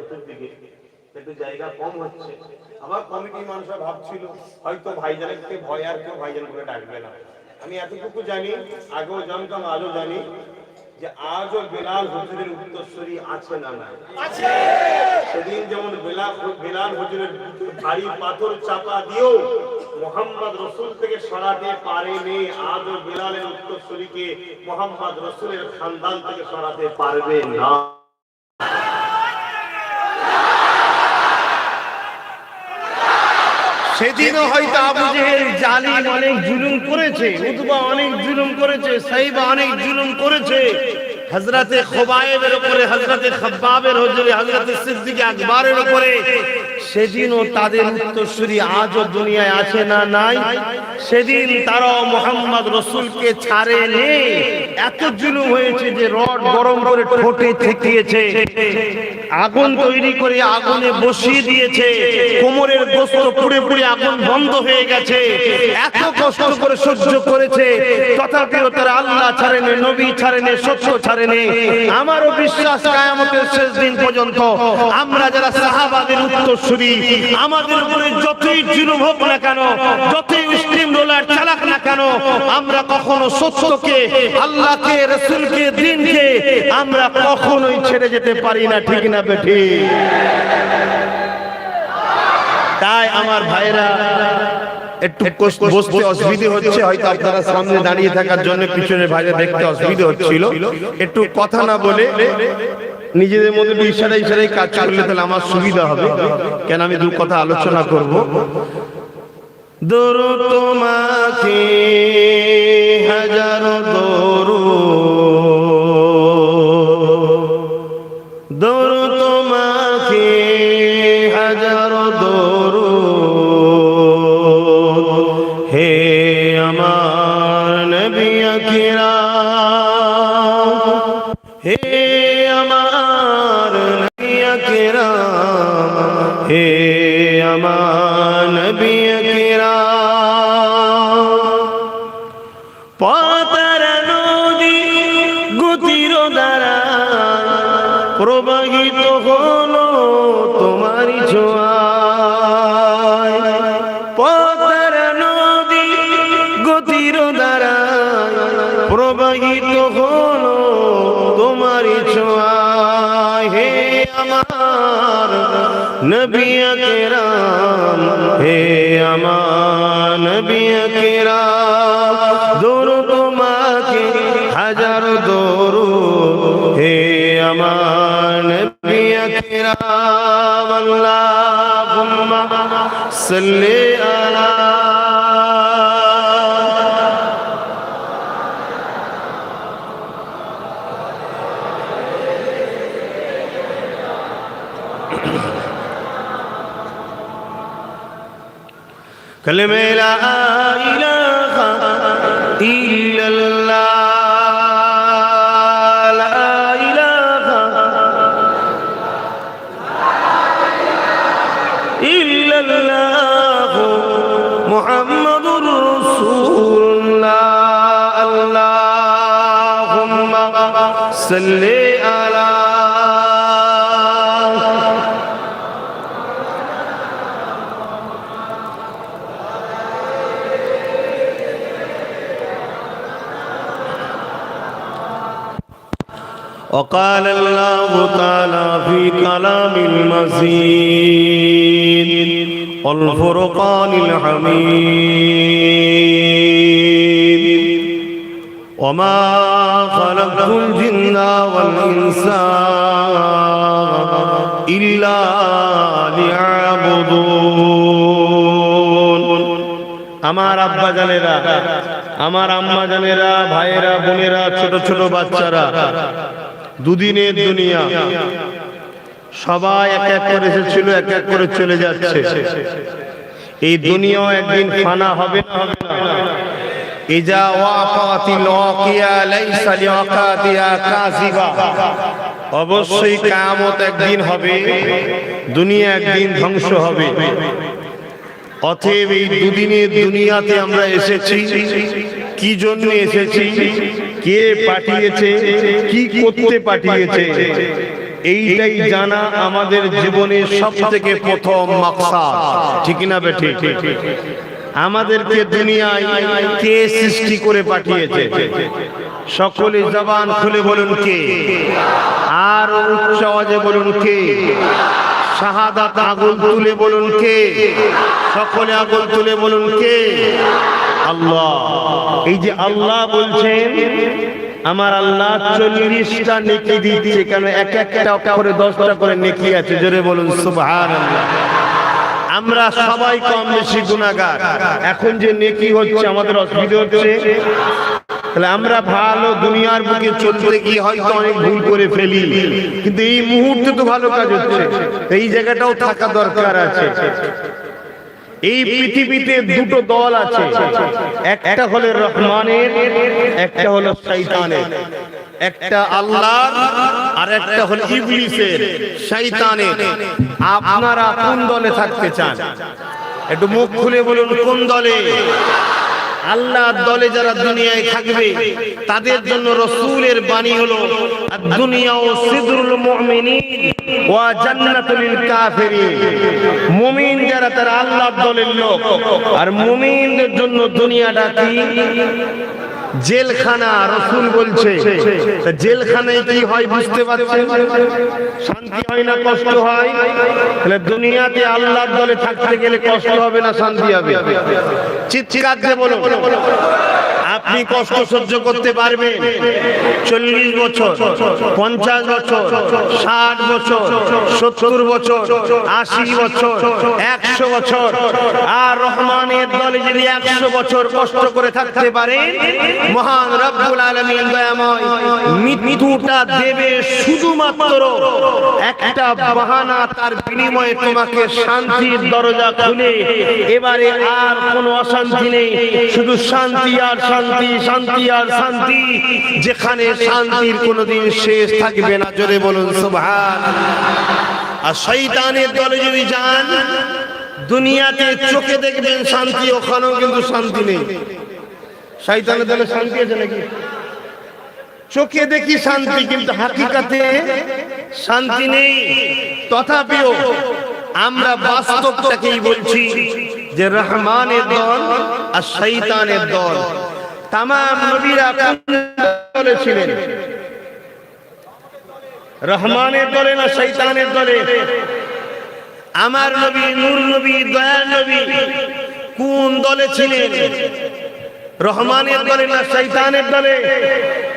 চতুর্দিকে একটু জায়গা কম হচ্ছে। আবার কমিটি মানুষরা ভাবছিল হয়তো ভাইজানকে ভয় আর কেউ ভাইজান করে ডাকবে না। আমি এতটুকু জানি, আগেও জানতাম, আজও জানি যে আজও বেলাল হুজুরের উত্তরসূরি আছে না নাই? আছে। সেদিন যেমন বেলাল হুজুরের ভারী পাথর চাপা দিয়েও মোহাম্মদ রসুল থেকে সরাতে পারেনি, আজও বেলালের উত্তরসূরিকে মোহাম্মদ রসুলের খানদান থেকে সরাতে পারবে না। সেদিনও হয়তো আবু জেহেল জালিম অনেক জুলুম করেছে, উতবা অনেক জুলুম করেছে, সাইবা অনেক জুলুম করেছে, হযরতে খুবাইবের উপরে, হযরতে খাব্বাবের হুজুরে, হযরতে সিদ্দিক আকবরের উপরে। সেদিনও তাদের উত্তরসূরি আজও দুনিয়ায় আছে না নাই? সেদিন তারাও মুহাম্মদ রাসূলকে ছাড়েনি। এত জুলুম হয়েছে যে রড গরম করে ঠোঁটে ঠেকিয়েছে, আগুন তৈরি করে আগুনে বসিয়ে দিয়েছে, কোমরের গোশত পুড়ে পুড়ে আগুন বন্ধ হয়ে গেছে। এত কষ্ট করে সহ্য করেছে, তথাপিও তারা আল্লাহ ছাড়েনি, নবী ছাড়েনি, সত্য ছাড়েনি। আমারও বিশ্বাস কিয়ামতের শেষ দিন পর্যন্ত আমরা যারা সাহাবাদের উত্তরসূরি, আমাদের উপরে যতই জুলুম হোক না কেন, যতই স্টিম রোলার চালাক না কেন, আমরা কখনো সত্যকে, আল্লাহকে, রাসূলকে, দ্বীনকে আমরা কখনোই ছেড়ে যেতে পারি না। ঠিক না বেঠি? তাই আমার ভাইরা একটু বসতে অসুবিধা হচ্ছে, হয়তো আপনারা সামনে দাঁড়িয়ে থাকার জন্য পিছনের ভাইরা দেখতে অসুবিধা হচ্ছিল। একটু কথা না বলে নিজেদের মধ্যে ইশারায় ইশারায় কাজ করলে তাহলে আমার সুবিধা হবে, কেন আমি দু কথা আলোচনা করব। দরুদ তোমাকে হাজারো দরুদ, দরুদ তোমাকে হাজারো দরুদ, হে আমার নবী আকরাম, হে আমার নবী আকরাম, হে আমার নবী আকরাম। পাতার নদী গতির দ্বারা প্রবাহিত হলো তোমারই ছোঁয়ায়, পাতার নদী গতির দ্বারা প্রবাহিত হলো তোমারই ছোঁয়ায়, হে আমার নবী আকরাম, হে আমার নবী আকরাম। দরুদ তোমাকে হাজার দরুদ, হে আমার নবী আকরাম। আল্লাহুম্মা সাল্লি আলা কালিমা লা ইলাহা ইল্লাল্লাহ, লা ইলাহা ইল্লাল্লাহ মুহাম্মাদুর রাসূলুল্লাহ। আল্লাহুম্মা সাল্লি আলা وقال الله تعالى في كلام المزيد والفرقان الحميد وما خلقت الجن والإنس إلا ليعبدون। আমার আব্বা জানেরা, আমার আম্মা জানেরা, ভাইয়েরা, বোনেরা, ছোট ছোট বাচ্চারা, দুদিনের দুনিয়া, সবাই এক এক করে এসেছিল, এক এক করে চলে যাচ্ছে। এই দুনিয়াও একদিন ফানা হবে না? হবে না? ইজা ওয়াকাতিল ওয়াকিয়া লাইসা লিওয়াকাতিহা কাযিবা। অবশ্যই কিয়ামত একদিন হবে, দুনিয়া একদিন ধ্বংস হবে। অতএব এই দুদিনের দুনিয়াতে আমরা এসেছি, কি জন্য এসেছি, কে পাঠিয়েছে, কি করতে পাঠিয়েছে, এইটাই জানা আমাদের জীবনের সবথেকে প্রথম মাকসাদ, ঠিক না বেঠিক? আমাদেরকে দুনিয়ায় কে সৃষ্টি করে পাঠিয়েছে? সকলে জবান খুলে বলুন কে, আর উচ্চ আওয়াজে বলুন কে, শাহাদাত আগুন তুলে বলুন কে, সকলে আগুন তুলে বলুন কে? আল্লাহ। এই যে আল্লাহ বলছেন, আমার আল্লাহ 40টা নেকি দিচ্ছে, কেন এক একটা করে 10টা করে নেকি আছে, জোরে বলুন সুবহানাল্লাহ। আমরা সবাই কম বেশি গুনাহগার, এখন যে নেকি হচ্ছে আমাদের অসুবিধা হচ্ছে, তাহলে আমরা ভালো দুনিয়ার বুকে চলতে গিয়ে হয়তো অনেক ভুল করে ফেলি, কিন্তু এই মুহূর্তে তো ভালো কাজ হচ্ছে, এই জায়গাটাও থাকা দরকার আছে। এই পৃথিবীতে দুটো দল আছে, একটা হলো রহমানের, একটা হলো শয়তানের। একটা আল্লাহর আর একটা হলো ইবলিসের, শয়তানের। আপনারা কোন দলে থাকতে চান? একটু মুখ খুলে বলুন কোন দলে? আল্লাহর দলে যারা দুনিয়ায় থাকবে তাদের জন্য রাসূলের বাণী হলো দুনিয়া ও সিদরুল মুমিনিন ওয়া জান্নাতুল লিল কাফিরিন। মুমিন যারা তারা আল্লাহর দলের লোক, আর মুমিনদের জন্য দুনিয়াটা কি? জেলখানা। রাসূল বলছে জেলখানায় কি হয় বুঝতে পারছেন? শান্তি হয় না কষ্ট হয়? তাহলে দুনিয়াতে আল্লাহর দলে থাকতে গেলে কষ্ট হবে না শান্তি হবে? চিৎকার দিয়ে বলুন, আপনি কষ্ট সহ্য করতে পারবেন? 40 বছর, 50 বছর, 60 বছর, 70 বছর, 80 বছর, 100 বছর। আর রহমানের দলে যদি 100 বছর কষ্ট করে থাকতে পারে, মহান রব্বুল আলামিন দয়াময় মৃত্যুটা দেবে শুধুমাত্র একটা বাহানা, তার বিনিময়ে তোমাকে শান্তির দরজা খুলে এবারে আর কোনো অশান্তি নেই, শুধু শান্তি আর শান্তি, শান্তি আর শান্তি, যেখানে শান্তির কোনোদিন শেষ থাকবে না। জোরে বলুন সুবহানাল্লাহ। আর শয়তানের দলে যদি যান, দুনিয়াতে চোখে দেখবেন শান্তি, ওখানেও কিন্তু শান্তি নেই। শয়তানের দলে শান্তি আছে নাকি? চোখে দেখি শান্তি, কিন্তু হাকিকাতে শান্তি নেই। তথাপিও আমরা বাস্তবটাকেই বলছি যে রহমানের দল আর শয়তানের দল। তামাম নবীরা কোন দলে ছিলেন? রহমানের দলে না শয়তানের দলে? আমার নবী, নূর নবী, দয়ার নবী কোন দলে ছিলেন? রহমানের দলে না শয়তানের দলে?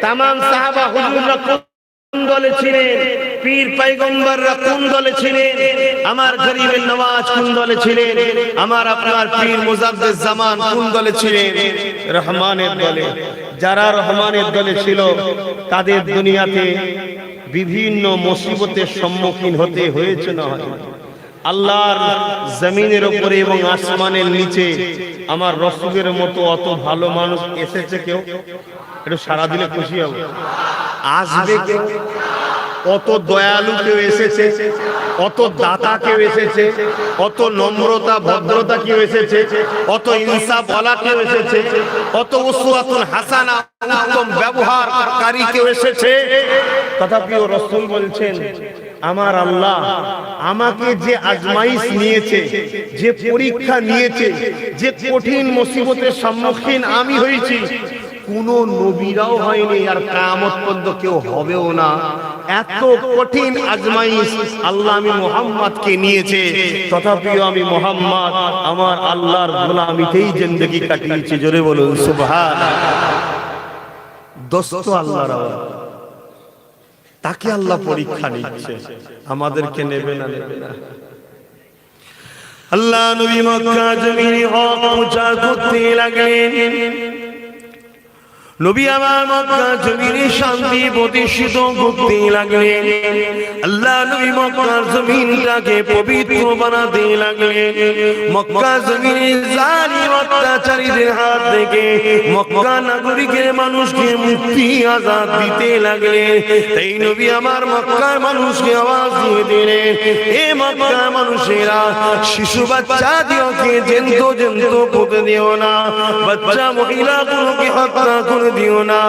তামাম সাহাবা হুজুররা কোন দলে ছিলেন? পীর পয়গম্বররা কোন দলে ছিলেন? আমার গরিবের নওয়াজ কোন দলে ছিলেন? আমার আপনার পীর মুজাদ্দিদ জামান কোন দলে ছিলেন? রহমানের দলে। যারা রহমানের দলে ছিল তাদের দুনিয়াতে বিভিন্ন মুসিবতের সম্মুখীন হতে হয়েছে না হয়? আল্লাহর জমিনের উপরে এবং আসমানের নিচে আমার রাসূলের মতো অত ভালো মানুষ এসেছে কেউ? একটু সারা দিলে খুশি হব। আসবে কেউ? অত দয়ালু কেউ এসেছে? অত দাতা কেউ এসেছে? অত নম্রতা ভদ্রতা কেউ এসেছে? অত ইনসাফ ওয়ালা কেউ এসেছে? অত উসওয়াতুন হাসানা, উত্তম ব্যবহারকারী কেউ এসেছে? তথাপিও রাসূল বলছেন, আমার আল্লাহ আমাকে যে আজমাইশ নিয়েছে, যে পরীক্ষা নিয়েছে, যে কঠিন মুসিবতের সম্মুখীন আমি হয়েছি, কোন নবীরাও হয়নি, আর কিয়ামত পর্যন্ত কেউ হবেও না। এত কঠিন আজমাইশ আল্লাহ আমি মুহাম্মদকে নিয়েছে, তথাপিও আমি মুহাম্মদ আমার আল্লাহর গোলামিতেই জিন্দেগি কাটিয়েছি। জোরে বলুন সুবহানাল্লাহ। দোস্ত আল্লাহর আওয়াজ, তাকে আল্লাহ পরীক্ষা নিচ্ছে, আমাদেরকে নেবে না নেবে না। আল্লাহ নবী মক্কা জমিনে হক প্রচার করতে লাগলেন। নবী আমার মক্কা জমিনে শান্তি প্রতিষ্ঠিত করতে লাগলেন। আল্লাহ নবী মক্কার জমিনটাকে পবিত্র বানাতে লাগলেন। মক্কা জমিনে জালিম অত্যাচারীদের হাত থেকে মক্কা নাগরিকের মানুষকে মুক্তি আজাদ দিতে লাগলেন। তাই নবী আমার মক্কার মানুষকে আওয়াজ দিয়ে দিলেন, এ মক্কার মানুষেরা, শিশু বাচ্চা দিওকে জেন্ত জেন্ত পুঁতে দিও না, বাচ্চা মহিলাগুলোকে হত্যা করে করে দিও না,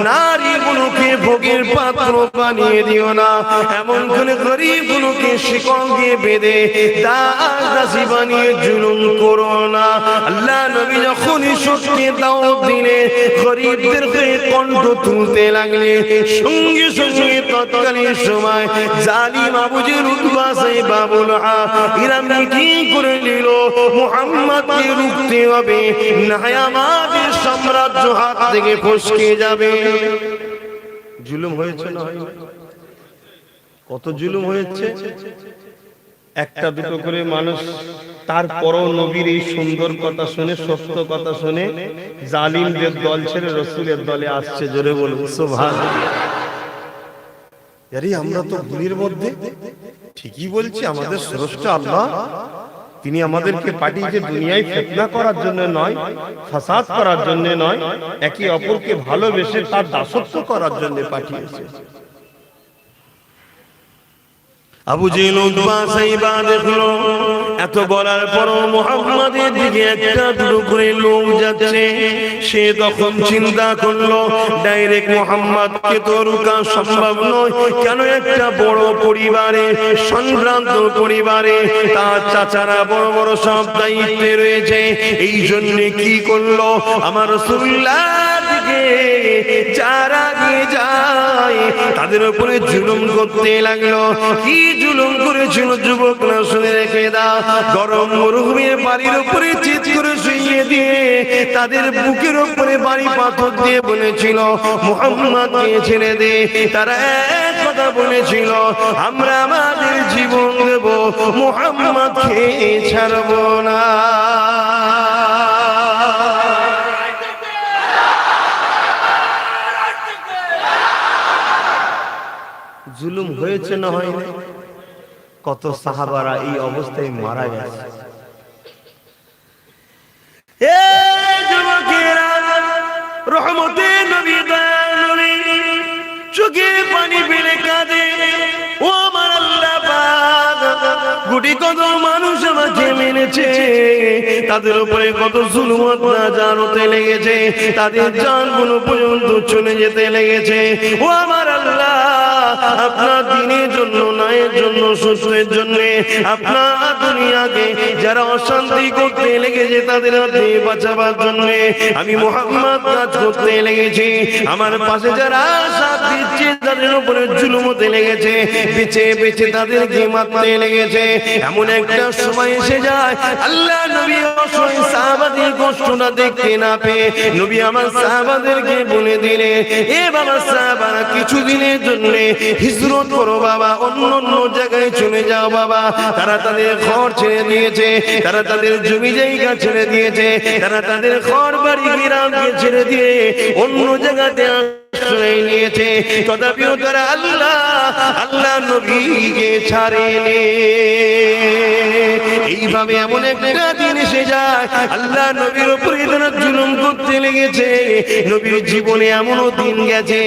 নারীগুলোকে ভোগের পাত্র বানিয়ে দিও না, এমন করে গরিবগুলোকে শিকল দিয়ে বেঁধে দাসী বানিয়ে জুলুম করো না। আল্লাহ নবী যখনই সত্যি দাওয়াত দিলে গরিবদেরকে কণ্ঠ তুলতে লাগলে সঙ্গে সঙ্গে তৎকালীন সময় জালিম আবু জেহেল উতবা সাইবা বলহা এরা মিটিং করে নিল মুহাম্মদকে রুখতে হবে, না আমাদের সাম্রাজ্য হাত থেকে ফসকে যাবে। জুলুম হয়েছে না হয়নি? কত জুলুম হয়েছে। একটা দুটো করে মানুষ তারপরও নবীর এই সুন্দর কথা শুনে, সত্য কথা শুনে জালিমদের দল ছেড়ে রসুলের দলে আসছে। জোরে বলুন সুবহানাল্লাহ। আরে আমরা তো ভুলের মধ্যে, ঠিকই বলছি, আমাদের স্রষ্টা আল্লাহ তিনি আমাদেরকে পাঠিয়েছে দুনিয়ায় ফিতনা করার জন্য নয়, ফাসাদ করার জন্য নয়, একে অপরকে ভালোবেসে তার দাসত্ব করার জন্য পাঠিয়েছে। আবু জেহেল উতবা সাইবা দেখলো এত বলার পরও মুহাম্মাদের দিকে একটা দুটো করে লোক যাচ্ছে। সে তখন চিন্তা করলো ডাইরেক্ট মুহাম্মাদকে তো রোকা সম্ভব নয়, কেন একটা বড় পরিবারে, সম্ভ্রান্ত পরিবারে তার চাচারা বড় বড় সব দায়িত্বে রয়েছে। এই জন্য কি করলো, আমার রাসূলুল্লাহ দিকে যারা গিয়ে যায় তাদের উপরে জুলুম করতে লাগলো। কি জুলুম করেছিল যুবকরা শুনে রেখে দাও। গরম মরুভূমির বাড়ির উপরে চিৎ করে শুইয়ে দিয়ে তাদের বুকের উপরে বাড়ি পাথর দিয়ে বলেছিল মুহাম্মদকে ছেড়ে দে। তারা এক কথা বলেছিল, আমরা আমাদের জীবন দেব, মুহাম্মদকে ছাড়ব না। জুলুম হয়েছে না হয়নি? কত সাহাবারা এই অবস্থায় মারা গেছে। রহমতে নবী নবী চোখে পানি ফেলে কাঁদে, ও আমার আল্লাহ পাক, গুটি কত মানুষ আমাকে মেনেছে, তাদের উপরে কত জুলুম অত্যাচার হতে লেগেছে, তাদের জানগুলো পর্যন্ত চলে যেতে লেগেছে। ও আমার আল্লাহ, আপনার দিনের জন্য, ন্যায়ের জন্য, সত্যের জন্য, আপনার দুনিয়াকে যারা অশান্তি করতে লেগেছে তাদের হাতে বাঁচাবার জন্য আমি মুহাম্মদ কাজ করতে লেগেছি। আমার পাশে যারা সাথ দিচ্ছে তাদের উপরে জুলুম হতে লেগেছে, বেঁচে বেঁচে তাদেরকে মারতে লেগেছে। এমন একটা সময় এসে যায় আল্লাহ নবী অসহায় সাহাবাদের কষ্টটা দেখতে না পেয়ে নবী আমার সাহাবাদেরকে বলে দিলে, এ বাবা সাহাবারা কিছুদিনের জন্য হিজরত করো বাবা, অন্য অন্য জায়গায় চলে যাও বাবা। তারা তাদের ঘর ছেড়ে দিয়েছে, তারা তাদের জমি জায়গা ছেড়ে দিয়েছে, তারা তাদের ঘর বাড়ি গ্রামকে ছেড়ে দিয়ে অন্য জায়গাতে আশ্রয় নিয়েছে। তথাপিও তারা আল্লাহ নবীকে ছাড়েনি। এইভাবে এমন একটা দিন এসে যায় আল্লাহ নবীর উপরে তারা জুলুম করতে লেগেছে। নবীর জীবনে এমনও দিন গেছে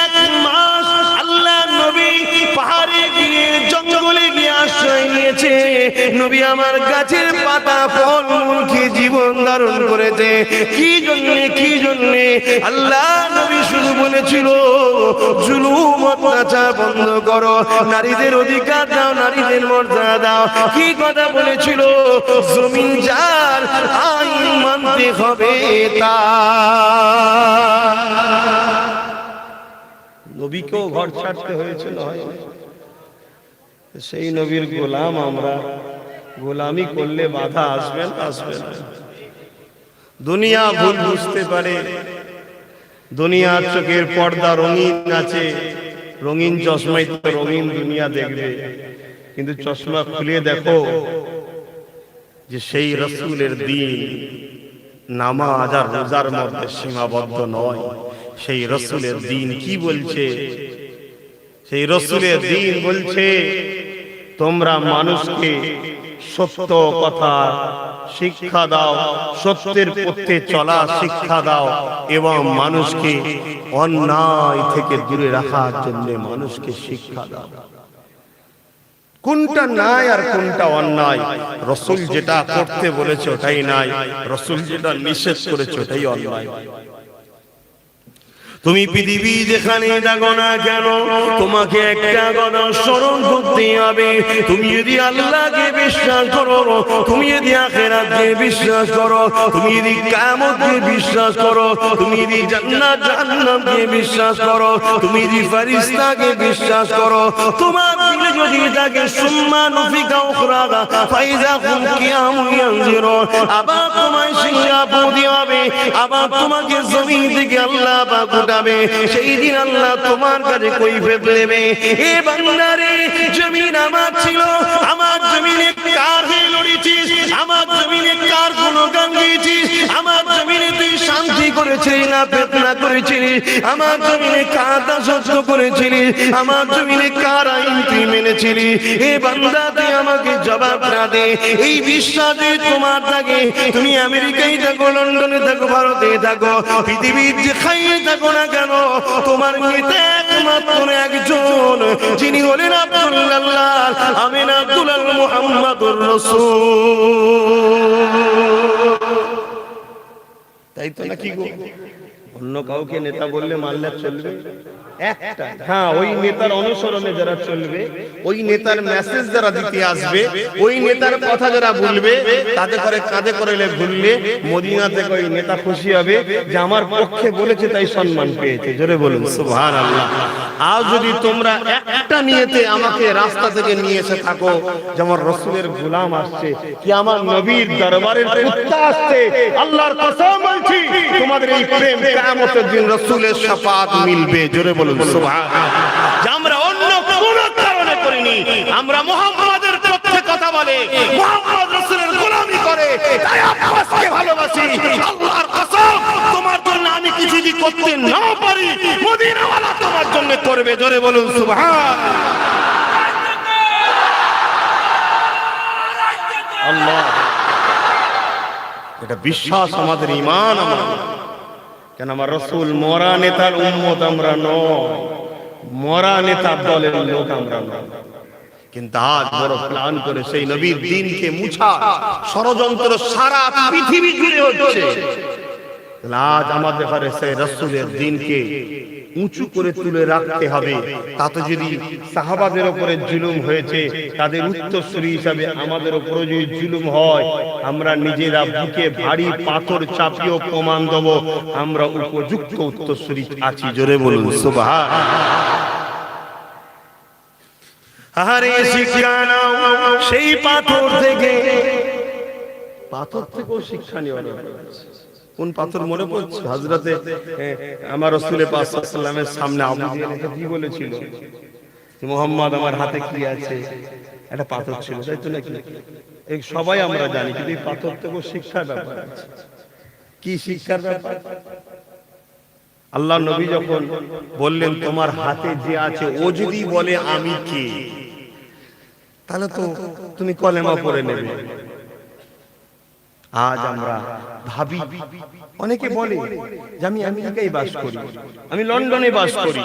এক মাস আল্লাহ নবী পাহাড়ে গিয়ে জঙ্গলে গিয়ে আশ্রয় নিয়েছে। নবী আমার গাছের পাতা ফল মূল খেয়ে জীবন ধারণ করেছে। কি জন্যে আল্লাহ নবী শুধু বলেছিল জুলুম অত্যাচার বন্ধ করো, নারীদের অধিকার দাও, নারীদের মর্যাদা দাও। কি কথা বলেছিল, জমিন যার আইন মানতে হবে তার। নবীকেও ঘর ছাড়তে হয়েছিল, সেই নবীর গোলাম আমরা। গোলামি করলে বাধা আসবে না? আসবে না। দুনিয়া ভুল বুঝতে পারে, দুনিয়ার চোখের পর্দা রঙিন আছে, রঙিন চশমাই তো রঙিন দুনিয়া দেখবে। কিন্তু চশমা খুলে দেখো যে সেই রাসূলের দ্বীন নামাজ আর রোজার মধ্যে সীমাবদ্ধ নয়। সেই রাসূলের দ্বীন কি বলছে? সেই রাসূলের দ্বীন বলছে তোমরা মানুষকে সত্য কথা শিক্ষা দাও, সত্যের পথে চলা শিক্ষা দাও এবং মানুষকে অন্যায় থেকে দূরে রাখার জন্য মানুষকে শিক্ষা দাও। কোনটা নাই আর কোনটা অন্যায়। রাসূল যেটা করতে বলেছে ওটাই নাই, রাসূল যেটা নিষেধ করেছে ওটাই অন্যায়। তুমি পৃথিবী যেখানে থাকো না কেন, তোমাকে একটা কথা স্মরণ করতে হবে। তুমি যদি আল্লাহকে বিশ্বাস করো, তুমি যদি আখিরাতকে বিশ্বাস করো, তুমি যদি কিয়ামতকে বিশ্বাস করো, তুমি যদি জান্নাত জাহান্নামকে বিশ্বাস করো, তুমি যদি ফেরেশতাকে বিশ্বাস করো, তোমার দিলে যদি থাকে সুম্মা নুফিকা উখরা ফাইজা হুম কিয়ামুন ইয়ানজিরুন, আবার তোমায় সিংহাসন দিয়ে হবে, আবার তোমাকে জমিন থেকে আল্লাহ পাক উঠাবে। সেই দিন আল্লাহ তোমার কাছে কৈফিয়ত নেবে, এ বান্দারে জমিন আমার ছিল, আমার জমিনে কার হয়ে লড়েছিস, আমার জমিনে কার গুণগান গেয়েছিস, আমার জমিনে তুই শান্তি করেছিলি না ফিতনা করেছিলি, আমার জমিনে কার দাসত্ব করেছিলি, আমার জমিনে কার আইন তুই মেনেছিলি। এ বান্দা তুই আমাকে জবাব না দে। এই বিশ্বাসে তোমার থাকে, তুমি আমেরিকায় থাকো, লন্ডনে থাকো, ভারতে থাকো, পৃথিবীর যেখানে থাকো না কেন, তোমার নেতা একমাত্র একজন, যিনি হলেন আব্দুল্লাহ আমিন আব্দুল্লাহ মুহাম্মাদুর রাসূল। তাই তো নাকি গো? অন্য কাউকে নেতা বললে মানলে চলবে? একটা, হ্যাঁ, ওই নেতার অনুসরণে যারা চলবে, ওই নেতার মেসেজ যারা দিতে আসবে, ওই নেতার কথা যারা বলবে, তাতে করে কাঁধে করে ঘুরলে মদিনা থেকে ওই নেতা খুশি হবে যে আমার পক্ষে বলেছে তাই সম্মান পেয়েছে। জোরে বলুন সুবহানাল্লাহ। আর যদি তোমরা একটা নিয়েতে আমাকে রাস্তা থেকে নিয়ে এসে থাকো, যেমন রাসূলের গোলাম আসছে, কি আমার নবীর দরবারের কুত্তা আসছে, আল্লাহর কসম বলছি তোমাদের এই প্রেম কিয়ামতের দিন রাসূলের শাফাআত মিলবে। জোরে বলুন সুবহানাল্লাহ। যে আমরা অন্য কোনো কারণে করিনি, আমরা মুহাম্মাদের পক্ষে কথা বলে, মুহাম্মদ রাসূলের গোলামি করে, তাই আব্বাসকে ভালোবাসি। আল্লাহর কসম তোমার জন্য আমি কিছু যদি করতে না পারি, মদিনাওয়ালা তোমার জন্য করবে। জোরে বলুন সুবহানাল্লাহ। আল্লাহ, এটা বিশ্বাস আমাদের, ঈমান আমাদের। কেন আমার রাসূল মরা নেতার উম্মত আমরা নয়, মরা নেতার দলের লোক আমরা নয়। কিন্তু আজ বড় প্ল্যান করে সেই নবীর দ্বীনকে মুছা ষড়যন্ত্র সারা পৃথিবী জুড়ে হচ্ছে। আজ আমাদের ঘরে সেই রাসূলের দ্বীনকে উঁচু করে তুলে রাখতে হবে। তাতে যদি সাহাবাদের উপরে জুলুম হয়েছে, তাদের উত্তরসূরি হিসাবে আমাদের উপরে যদি জুলুম হয়, আমরা নিজেরা বুকে ভারী পাথর চাপিয়ে প্রমাণ দেব আমরা উপযুক্ত উত্তরসূরি আছি। জোরে বলুন সুবহানাল্লাহ। আরে শিক্ষা নাও সেই পাথর থেকে, পাথর থেকেও শিক্ষা নেওয়া হয়েছে। কোন পাথর মনে পড়ছে? হযরতে আমার রাসূল পাক সাল্লাল্লাহু আলাইহি ওয়াসাল্লামের সামনে আবু জেহেল কি বলেছিল যে মুহাম্মদ আমার হাতে কি আছে? একটা পাথর ছিল, তাই তো নাকি? এই সবাই আমরা জানি, কিন্তু এই পাথর থেকেও শিক্ষার ব্যাপার আছে। কি শিক্ষার ব্যাপার? আল্লাহ নবী যখন বললেন তোমার হাতে যে আছে ও যদি বলে আমি কে, তাহলে তো তুমি কলেমা পড়ে নেবে। আজ আমরা ভাবি, অনেকে বলে যে আমি আমেরিকায় বাস করি, আমি লন্ডনে বাস করি,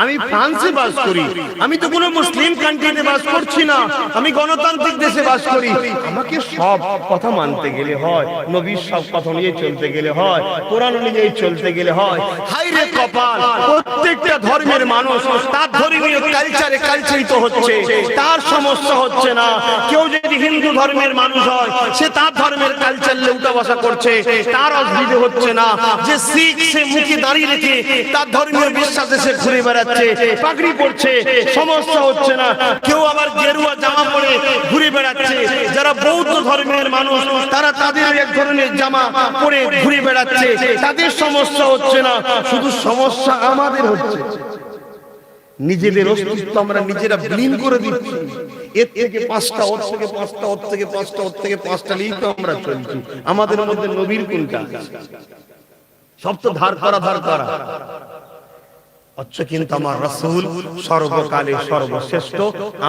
আমি ফ্রান্সে বাস করি, আমি তো কোনো মুসলিম কান্ট্রিতে বাস করছি না, আমি গণতান্ত্রিক দেশে বাস করি। আমাকে সব কথা মানতে গেলে হয়, নবীর সব কথা নিয়ে চলতে গেলে হয়, কোরআন অনুযায়ী চলতে গেলে হয়। হায় রে কপাল, প্রত্যেকটা ধর্মের মানুষ তার ধর্মীয় কালচারে কালচারিত হচ্ছে, তার সমস্যা হচ্ছে না। কেউ যদি হিন্দু ধর্মের মানুষ হয়, সে তার ধর্মের কালচার উল্টা বসা করছে, তার অসুবিধা হচ্ছে না। যে শিখ, সে মুখে দাঁড়িয়ে রেখে তার ধর্মীয় বিশ্বাসে সে ঘুরে বেড়াচ্ছে, পাগড়ি পড়ছে, সমস্যা হচ্ছে না। কেউ আবার গেরুয়া জামা পরে ঘুরে বেড়াচ্ছে। যারা বৌদ্ধ ধর্মের মানুষ, তারা তাদের এক ধরনের জামা পরে ঘুরে বেড়াচ্ছে, তাদের সমস্যা হচ্ছে না। শুধু সমস্যা আমাদের হচ্ছে, নিজেদের অস্তিত্ব আমরা নিজেরা বিলীন করে দিচ্ছি। এর থেকে পাঁচটা, ওর থেকে পাঁচটা, ওর থেকে পাঁচটা, ওর থেকে পাঁচটা নিয়ে তো আমরা চলছি। আমাদের মধ্যে নবীর কোনটা? সব তো ধার করা। আচ্ছা, কিন্তু আমার রাসূল সর্বকালে সর্বশ্রেষ্ঠ।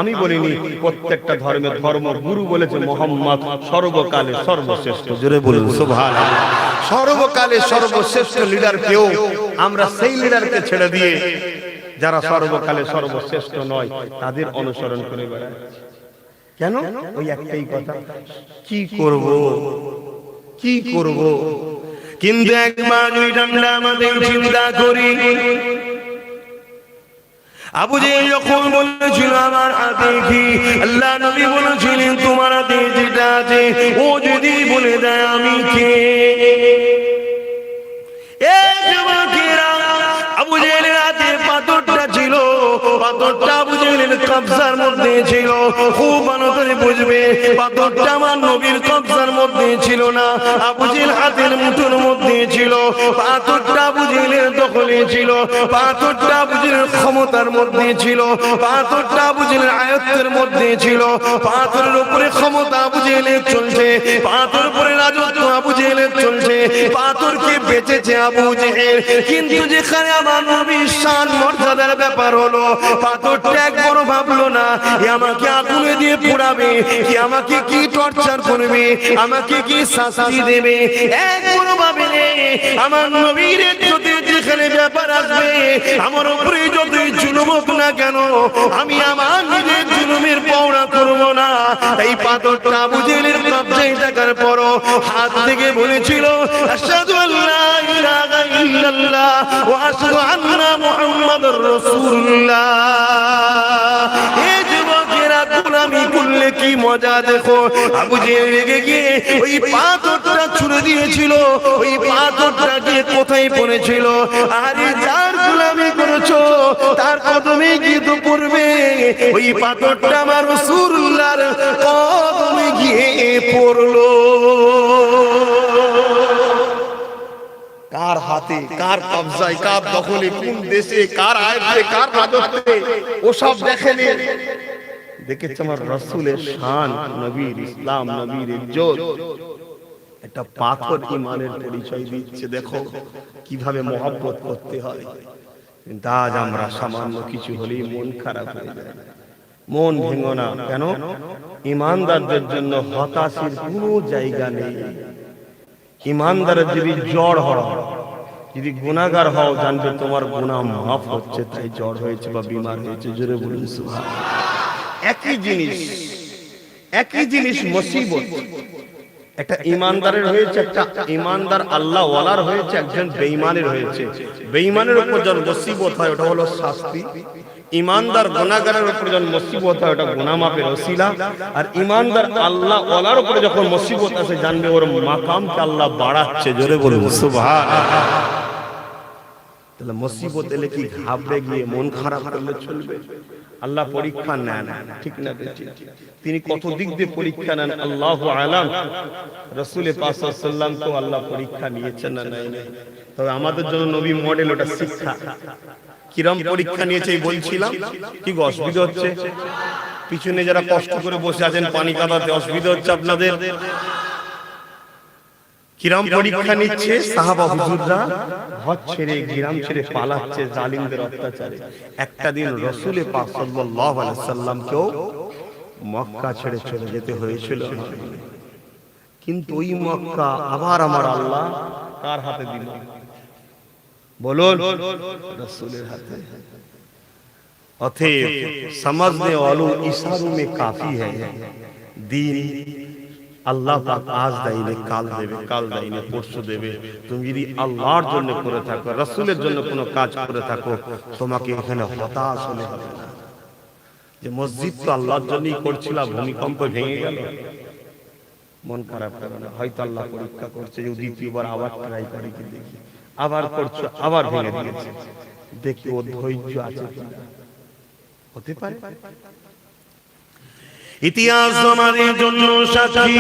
আমি বলিনি, প্রত্যেকটা ধর্মের ধর্মগুরু বলেছে মুহাম্মদ সর্বকালে সর্বশ্রেষ্ঠ। জোরে বলুন সুবহানাল্লাহ। সর্বকালে সর্বশ্রেষ্ঠ লিডার কেউ, আমরা সেই লিডারকে ছেড়ে দিয়ে যারা সর্বকালে সর্বশ্রেষ্ঠ নয় তাদের অনুসরণ করে বেড়ায়। কেন? ওই একটাই কথা, কি করব, কি করব। কিন্তু একবার ওই ঠান্ডা আমাদের চিন্তা করি, আবু জেহেল যখন বলেছিল আমার হাতে কি, আল্লাহ নবী বলেছিলেন তোমার হাতে যেটা আছে ও যদি বলে দেয় আমি কে। আবু জেহেলের হাতে পাথরটা ছিল, পাথরটা আবু জেহেলের কবজার মধ্যে ছিল। খুব ভালো করে বুঝবে, পাথরটা আমার নবীর কবজার মধ্যে ছিল না, আবু জেহেল হাতের মুঠোর মধ্যে ছিল। পাথরটা আবু জেহেলের দখলে ছিল, পাথরটা আবু জেহেলের ক্ষমতার মধ্যে ছিল, পাথরটা আবু জেহেলের আয়ত্তের মধ্যে ছিল। পাথরের উপরে ক্ষমতা আবু জেহেলের চলছে, পাথরের উপরে রাজত্ব আবু জেহেলের চলছে, পাথরকে বেঁচেছে আবু জেহেল। কিন্তু যেখানে আমার নবীর শান মর্যাদার ব্যাপার হলো, পাথরটা একবারও ভাবলো না এ আমাকে আগুনে দিয়ে পোড়াবে, কি আমাকে কি টর্চার করবে, আমাকে কি শাস্তি দেবে, একবারও ভাবেনি। আমার নবীর ইজ্জতের যেখানে ব্যাপার আসবে, আমার উপরে যতই জুলুম হোক না কেন, আমি আমার নিজের জুলুমের পাওনা করব না। এই পাথরটা আবু জেহেলের কবজায় থাকার পরও হাত থেকে বলেছিল আশহাদু আল্লা ইলাহা ইল্লাল্লাহ ওয়া আশহাদু আন্না মুহাম্মাদুর রাসূলুল্লাহ। এই যুবকেরা গোলামি করলে কি মজা দেখো। আবু জেহেল রেগে গিয়ে ওই পাথরটা ছুঁড়ে দিয়েছিল, ওই পাথরটা গিয়ে কোথায় পড়েছিল, আরে যার গোলামি করেছো তার কদমে গিয়ে তো পড়বে। ওই পাথরটা আমার রাসূলুল্লাহর কদমে গিয়ে পড়লো। কার হাতে, কার কবজায়, কার দখলে, কোন দেশে, কার আয়ত্তে, কার রাজত্বে, ওসব দেখেনি। দেখেছে আমার রাসূলের শান, নবীর ইসলাম, নবীর ইজ্জত। একটা পাথর ঈমানের পরিচয় দিচ্ছে। দেখো কিভাবে মহব্বত করতে হয়। কিন্তু আজ আমরা সামান্য কিছু হলেই মন খারাপ হয়ে যায়। মন ভেঙো না, কেন? ঈমানদারদের জন্য হতাশার কোনো জায়গা নেই। ঈমানদারের যদি জ্বর হয়, যদি গুনাহগার হও, জানবে তোমার গুনাহ মাফ হচ্ছে, তাই জ্বর হয়েছে বা বিমার হয়েছে। জোরে বলুন সুবহানাল্লাহ। একই জিনিস, একই জিনিস মুসিবত। একটা ঈমানদারের হয়েছে, একটা ঈমানদার আল্লাহ ওয়ালার হয়েছে, একজন বেঈমানের হয়েছে। বেঈমানের উপর যখন মুসিবত হয় ওটা হলো শাস্তি, ঈমানদার গুনাহগারের উপর যখন মুসিবত হয় ওটা গুনাহ মাফের ওসিলা। আর ঈমানদার আল্লাহ ওয়ালার উপরে যখন মুসিবত আসে, জানবে ওর মাকামকে আল্লাহ বাড়াচ্ছে। জোরে বলুন সুবহানাল্লাহ। তাহলে মুসিবত এলে কি ঘাবড়ে গিয়ে মন খারাপ করলে চলবে? আল্লাহ পরীক্ষা নেন, ঠিক না? তিনি কত দিক দিয়ে পরীক্ষা নেন আল্লাহু আলাম। রাসূল পাক সাল্লাল্লাহু আলাইহি ওয়াসাল্লাম তো আল্লাহ পরীক্ষা নিয়েছেন না নাই? তবে আমাদের জন্য নবী মডেল, ওটা শিক্ষা। কিরম পরীক্ষা নিয়েছে বলছিলাম। কি অসুবিধা হচ্ছে? পিছনে যারা কষ্ট করে বসে আছেন পানি কাদাতে, অসুবিধা হচ্ছে আপনাদের? কিরম পরীক্ষা নিচ্ছে? সাহাবা হুজুররা ঘর ছেড়ে, গ্রাম ছেড়ে পালাচ্ছে জালিমদের অত্যাচারে। একটা দিন রাসূল পাক সাল্লাল্লাহু আলাইহি ওয়াসাল্লামকেও মক্কা ছেড়ে চলে যেতে হয়েছিল। কিন্তু ওই মক্কা আবার আমার আল্লাহ কার হাতে দিল? বলুন, রাসূলের হাতে। অতএব समझने वालों इशारों में काफी है। দিন আল্লাহ পাক আজ দেয়নি, কাল দেবে, কাল দেয়নি, পরশু দেবে। তুমি যদি আল্লাহর জন্য করে থাকো, রাসূলের জন্য কোনো কাজ করে থাকো, তোমাকে এখানে হতাশ হলে হবে না। যে মসজিদ তো আল্লাহর জন্যই করছিলাম, ভূমিকম্প ভেঙে গেল, মন খারাপ করো না। হয়তো আল্লাহ পরীক্ষা করছে, যে দ্বিতীয়বার আবার ট্রাই করে কি দেখি, আবার করছো, আবার ভেঙে দিয়েছে, দেখি ও ধৈর্য আছে কিনা, হতে পারে। ইতিহাস আমাদের জন্য সাক্ষী।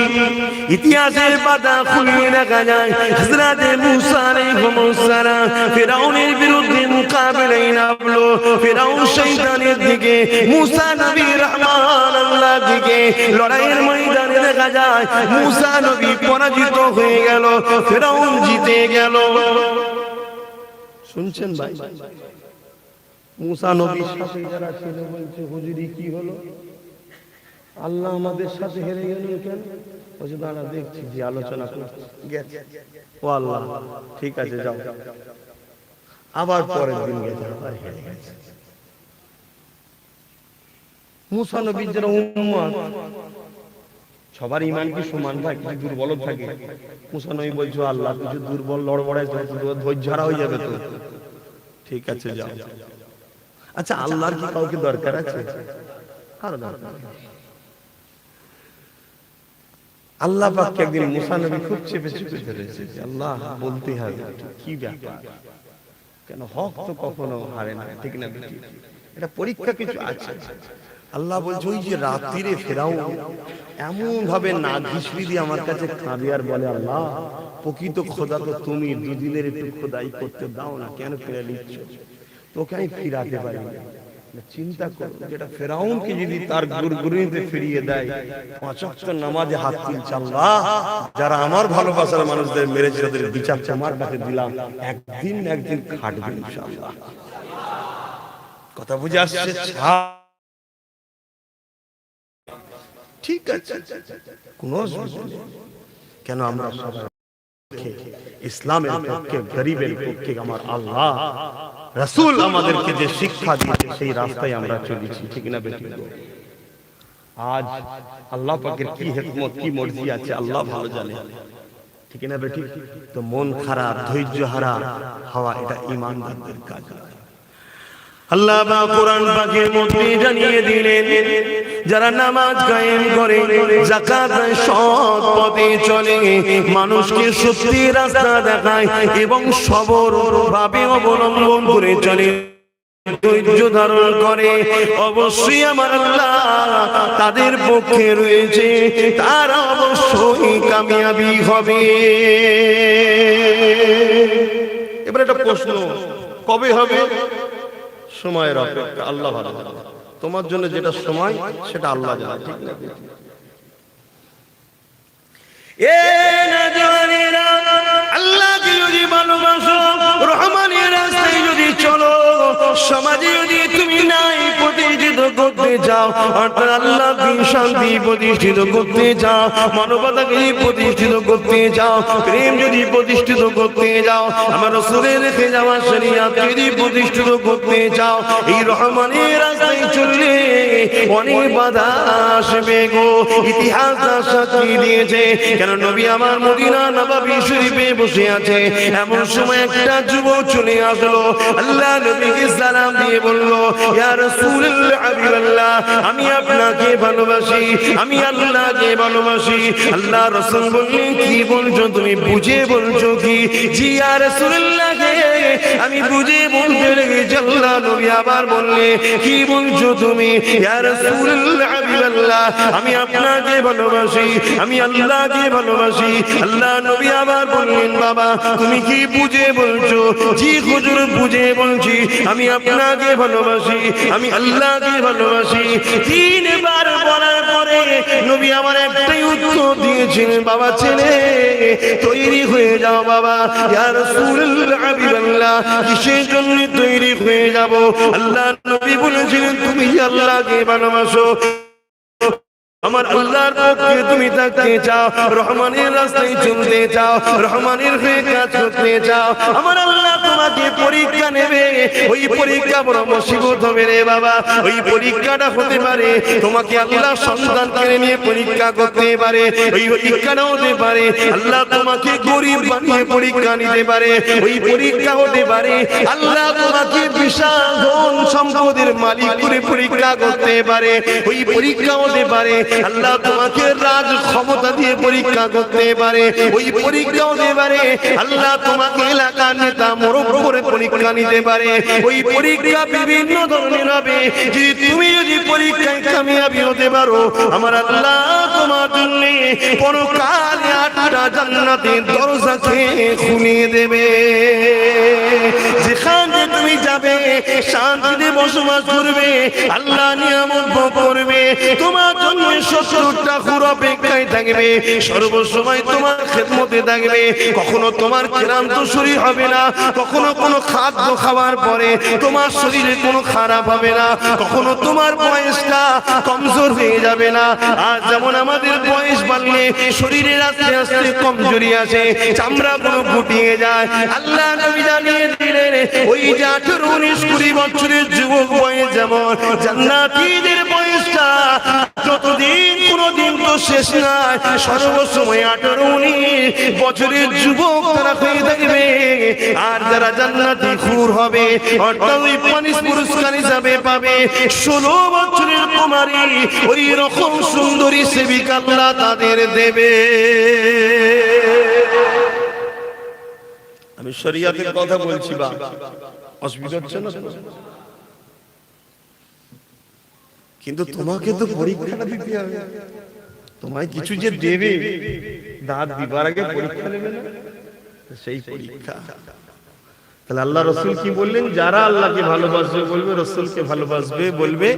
ইতিহাসের পাতা খুলিয়ে দেখা যায় হযরত মুসা আলাইহিস সালাম ফিরাউনের বিরুদ্ধে মোকাবিলায় নামলো। ফিরাউন শয়তানের দিকে, মুসা নবী রহমান আল্লাহর দিকে। লড়াইয়ের ময়দানে দেখা যায় মুসা নবী পরাজিত হয়ে গেল, ফিরাউন জিতে গেল। শুনছেন ভাই? মুসা নবীর সাথে যারা ছিল বলছে, হুজুরি কি হলো? আল্লাহ আমাদের সাথে হেরে গেল কেন? বলছে দাঁড়া দেখছি, যে আলোচনা করছি। ও আল্লাহ, ঠিক আছে যাও। আবার পরের দিন গেছে, আবার হেরে গেছে। মুসা নবীর যারা উম্মত, সবার ইমান কি সমান ভাই? কিছু দুর্বল থাকে। মুসা নবী বলছো আল্লাহ কিছু দুর্বল লড়বড়ায় ধৈর্য হারা হয়ে যাবে তো, ঠিক আছে যাও। আচ্ছা আল্লাহর কি কাউকে দরকার আছে? কারো দরকার নেই। আল্লাহ পাককে একদিন মুসা নবী খুব চেপে চেপে ধরেছে যে আল্লাহ বলতে হবে কি ব্যাপার, কেন হক তো কখনো হারে না, ঠিক না বেটি? এটা পরীক্ষা কিছু আছে। আল্লাহ বলছে ওই যে রাত্রিরে ফেরাউন এমন ভাবে না ঘিসড়ি দিয়ে আমার কাছে কাঁদে আর বলে আল্লাহ প্রকৃত খোদা তো তুমি, দুদিনের একটু খোদাই করতে দাও না, কেন ফিরে নিচ্ছ? তোকে আমি ফিরাতে পারি না। চিন্তা করো, যেটা ফেরাউনকে যদি তার গুরগুরিতে ফিরিয়ে দেয়, ৫ ওয়াক্ত নামাজে হাত তুলছে আল্লাহ যারা আমার ভালোবাসার মানুষদের মেরেছে তাদের বিচার আমার কাছে দিলাম, একদিন না একদিন খাটবে ইনশাআল্লাহ। কথা বুঝে আসছে? ঠিক আছে, কোন অসুবিধা নেই। কেন আমরা সবাই ইসলামের পক্ষে, গরিবের পক্ষে আমার আল্লাহ রাসূল আমাদেরকে যে শিক্ষা দিয়েছে সেই রাস্তায় আমরা চলেছি, ঠিক না বেটি? আজ আল্লাহ পাকের কি হিকমত কি মর্জি আছে আল্লাহ ভালো জানে, ঠিক না বেটি? তো মন খারাপ ধৈর্য হারা হওয়া এটা ঈমানদারদের কাজ। আল্লাহ বা কোরআন পাকের মধ্যে জানিয়ে দিলেন যারা নামাজ কায়েম করে, যাকাত দেয়, সৎ পথে চলে, মানুষকে সত্যি রাস্তা দেখায় এবং সবর ভাবে অবলম্বন করে চলে, ধৈর্য ধারণ করে, অবশ্যই আমার আল্লাহ তাদের পক্ষে রয়েছে, তারা অবশ্যই কামিয়াবি হবে। এবার একটা প্রশ্ন, কবে হবে? সময়ের অপেক্ষা, আল্লাহ ভালো জানে। তোমার জন্য যেটা সময় সেটা আল্লাহ জানে, ঠিক না? আল্লাহকে যদি ভালোবাসো, রহমানের রাস্তায় যদি চলো, সমাজে যদি তুমি নাই প্রতিষ্ঠিত করতে চাও, অর্থাৎ আল্লাহ দিন শান্তি প্রতিষ্ঠিত করতে চাও, মানবতাকে প্রতিষ্ঠিত করতে চাও, প্রেম যদি প্রতিষ্ঠিত করতে যাও, আমার রাসূলের রেখে যাওয়া শরীয়ত যদি প্রতিষ্ঠিত করতে চাও, এই রহমানের রাস্তায় চললে অনেক বাধা আসবে গো। ইতিহাস সাক্ষী দিয়েছে, কেন নবী আমার মদিনা নববী শরীফে বসে আছে, এমন সময় একটা যুবক চলে আসলো, আল্লাহ নবীকে সালাম দিয়ে বলল ইয়া রাসূলুল্লাহ হাবিবাল্লাহ, আমি আপনাকে ভালোবাসি, আমি আল্লাহকে ভালোবাসি। আল্লাহ রাসূল বললেন কি বলছো তুমি, বুঝে বলছো কি? জি ইয়া রাসূলুল্লাহ, আমি বুঝে বলতে লেগেছি। আল্লাহ নবী আবার বললে কি বলছো তুমি? ইয়া রাসূলুল্লাহ হাবিবাল্লাহ, আমি আপনাকে ভালোবাসি, আমি আল্লাহকে ভালোবাসি। আল্লাহ নবী আবার বললেন বাবা তুমি কি বুঝে বলছো? জি হুজুর বুঝে বলছি, আমি আপনাকে ভালোবাসি, আমি আল্লাহকে ভালোবাসি। 3 বার বলার পরে নবী আমার একটাই উত্তর দিয়েছিলেন, বাবা ছেলে তৈরি হয়ে যাও বাবা। ইয়া রাসূলুল্লাহ হাবিবাল্লাহ, কিসের জন্য তৈরি হয়ে যাব? আল্লাহ নবী বলেছিলেন তুমি আল্লাহকে ভালোবাসো, আমার আল্লাহর পক্ষে তুমি থাকতে চাও, রহমানের রাস্তায় চলতে চাও, রহমানের হয়ে কাজ করতে চাও, আমার আল্লাহ তোমাকে পরীক্ষা নেবে। ওই পরীক্ষা বড় মুসিবত হবে রে বাবা। ওই পরীক্ষাটা হতে পারে তোমাকে আল্লাহ সন্তান কেড়ে নিয়ে পরীক্ষা করতে পারে, ওই পরীক্ষাটা হতে পারে আল্লাহ তোমাকে গরিব বানিয়ে পরীক্ষা নিতে পারে, ওই পরীক্ষা হতে পারে আল্লাহ তোমাকে বিশাল ধন সম্পদের মালিক করে পরীক্ষা করতে পারে, ওই পরীক্ষা হতে পারে আল্লাহ তোমাকে রাজ ক্ষমতা দিয়ে পরীক্ষা করতে পারে, ওই পরীক্ষা হতে পারে আল্লাহ তোমাকে এলাকার নেতা মোরব করে পরীক্ষা নিতে পারে, ওই পরীক্ষা বিভিন্ন ধরনের হবে। তুমি যদি পরীক্ষায় কামিয়াবি হতে পারো, আমার আল্লাহ তোমার জন্য পরকালে 8টা জান্নাতের দরজাকে খুলে দেবে। যেখানে তুমি যাবে শান্তিতে বসবাস করবে, আল্লাহ নিয়ামত ভোগ করবে, তোমার জন্য 70টা হুর অপেক্ষায় থাকবে, সর্বসময় তোমার খেদমতে থাকবে, কখনো তোমার ক্লান্ত শরীর হবে না, কখনো কোনো খাদ্য খাওয়ার পরে তোমার শরীরে কোনো খারাপ হবে না, কখনো তোমার বয়সটা কমজোর হয়ে যাবে না। আর যেমন আমাদের বয়স বাড়লে শরীরের আস্তে আস্তে কমজোরি আছে, চামড়া পুরো ফুটিয়ে যায়, আল্লাহ নবী জানিয়ে দিলেন ওই যে 18, 19, 20 বছরের যুবক বয়স যেমন জান্নাতীদের বয়সটা শেষ নাই, সর্বসময় 18-19 বছরের যুবক তারা হয়ে থাকবে। আর যারা জান্নাতি হুর হবে অর্থাৎ ওই পুরস্কার হিসাবে পাবে 16 বছরের কুমারী, ওই রকম সুন্দরী সেবিকা আল্লাহ তাদের দেবে। আমি শরীয়তের কথা বলছি, বা অসুবিধা হচ্ছে না? কিন্তু তোমাকে তো পরীক্ষাটা দিতে হবে, তোমায় কিছু যে দেবে, দাঁত দিবার আগে পরীক্ষা নেবে না? সেই পরীক্ষা। তাহলে আল্লাহ রসুল কি বললেন? যারা আল্লাহকে ভালোবাসবে বলবে, রসুলকে ভালোবাসবে বলবে,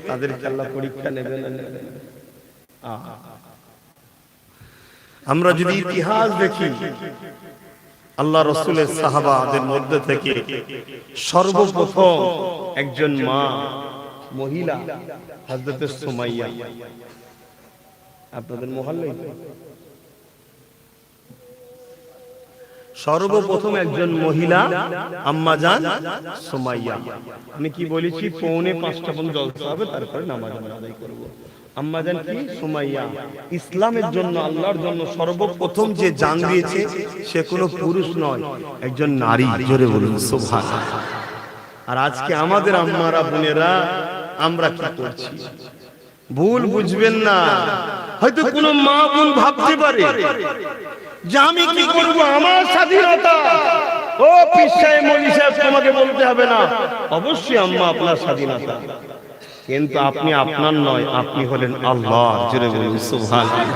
তাদেরকে আল্লাহ পরীক্ষা নেবে না? আমরা যদি ইতিহাস দেখি, আল্লাহ রসুলের সাহাবাদের মধ্যে থেকে সর্বপ্রথম একজন মা মহিলা হযরত সুমাইয়া। আপনাদের মহল্লায় সর্বপ্রথম একজন মহিলা আম্মা জান সুমাইয়া। আমি কি বলেছি? 4:45 পর্যন্ত জলসা হবে, তারপরে নামাজ আদায় করব। আম্মা জান কি? সুমাইয়া। ইসলামের জন্য, আল্লাহর জন্য সর্বপ্রথম যে জান দিয়েছে সে কোনো পুরুষ নয়, একজন নারী। জোরে বলুন সুবহানাল্লাহ। আর আজকে আমাদের আম্মারা বোনেরা আমরা কি করছি? ভুল বুঝবেন না, হয়তো কোনো মা বোন ভাবতে পারে যে আমি কি করব, আমার স্বাধীনতা। ও পীর সাহেব, মৌলভী সাহেব, তোমাকে বলতে হবে না। অবশ্যই আম্মা আপনার স্বাধীনতা, কিন্তু আপনি আপনার নয়, আপনি হলেন আল্লাহর। জোরে বলুন সুবহানাল্লাহ।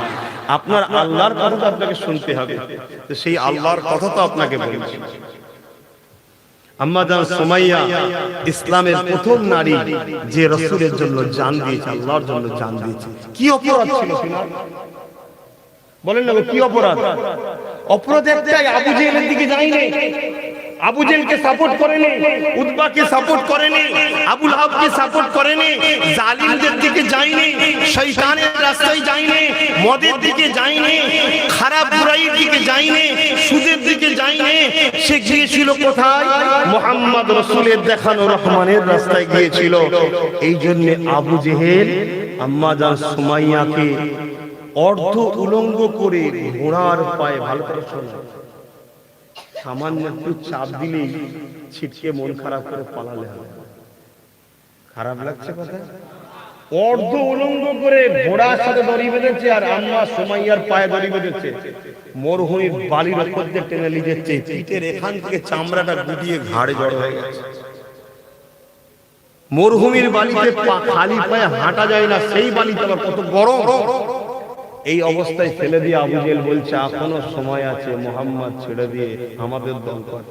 আপনার আল্লাহর কথা তো আপনাকে শুনতে হবে, তো সেই আল্লাহর কথা তো আপনাকে বলছি। আম্মা জান সুমাইয়া ইসলামের প্রথম নারী, যে রাসূলের জন্য জান দিয়েছে, আল্লাহর জন্য জান দিয়েছে। কি অপরাধ ছিল তিনার? বলেন না, কি অপরাধ? অপরাধ একটাই, আবু জেহেলের দিকে যায়নি, আবু জেহেলকে সাপোর্ট করেনি, উতবাকে সাপোর্ট করেনি, আবু লাহাবকে সাপোর্ট করেনি, জালিমদের দিকে যায়নি, শয়তানের রাস্তায় যায়নি, মদের দিকে যায়নি, খারাপ বুরাইয়ের দিকে যায়নি, সুদের দিকে যায়নি। সে গিয়েছিল কোথায়? মুহাম্মদ রাসূলের দেখানো রহমানের রাস্তায় গিয়েছিল। এই জন্য আবু জেহেল আম্মা জান সুমাইয়াকে অর্ধ উলঙ্গ করে ঘোড়ার পায়ে, ভালো করে শোনো, সামান্য একটু চাপ দিলেই ছিটকে মন খারাপ করে পালালে হবে। খারাপ লাগছে কথা? অর্ধ উলঙ্গ করে ঘোড়ার সাথে দড়ি বেঁধেছে, আর আম্মা সুমাইয়ার পায়ে দড়ি বেঁধেছে। মরুভূমির বালির উপর দিয়ে টেনে নিয়ে যাচ্ছে, পিঠের এখান থেকে চামড়াটা গুটিয়ে ঘাড়ে জড়ো হয়ে গেছে। মরুভূমির বালিতে খালি পায়ে হাঁটা যায় না, সেই বালিতে আবার কত গরম। এই অবস্থায় ফেলে দিয়ে আবু জেহেল বলছে, এখনো সময় আছে, মুহাম্মদ ছেড়ে দিয়ে আমাদের দল কর,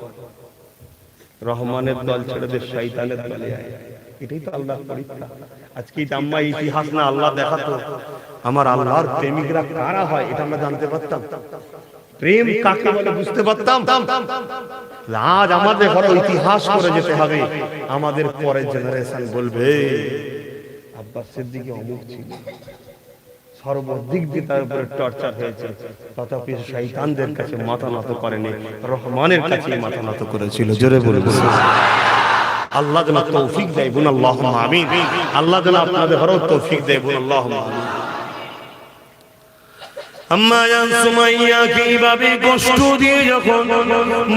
রহমানের দল ছেড়ে দিয়ে শয়তানের দলে আয়। এটাই তো আল্লাহর পরীক্ষা। আজকে আম্মা ইতিহাস না, আল্লাহ দেখাতো আমার আল্লাহর প্রেমিকরা কারা হয়, এটা আমরা জানতে পারতাম। প্রেম কাকে বলে বুঝতে পারতাম। আজ আমাদের ঘরে ইতিহাস করে যেতে হবে, আমাদের পরের জেনারেশন বলবে আব্বাস সিদ্দিকী অমুক ছিল, সর্বদিক দিয়ে তার উপরে টর্চার হয়েছে, তথাপি শয়তানদের কাছে মাথা নত করেনি, রহমানের কাছে মাথা নত করেছিল। জোরে বলুন আল্লাহ যেন তৌফিক দেয়, বলুন আল্লাহুম্মা আমিন। আল্লাহ যেন আপনাদের ঘরেও তৌফিক দেয়, বলুন আল্লাহুম্মা আমিন। আম্মা জান সুমাইয়াকে এইভাবে কষ্ট দিয়ে যখন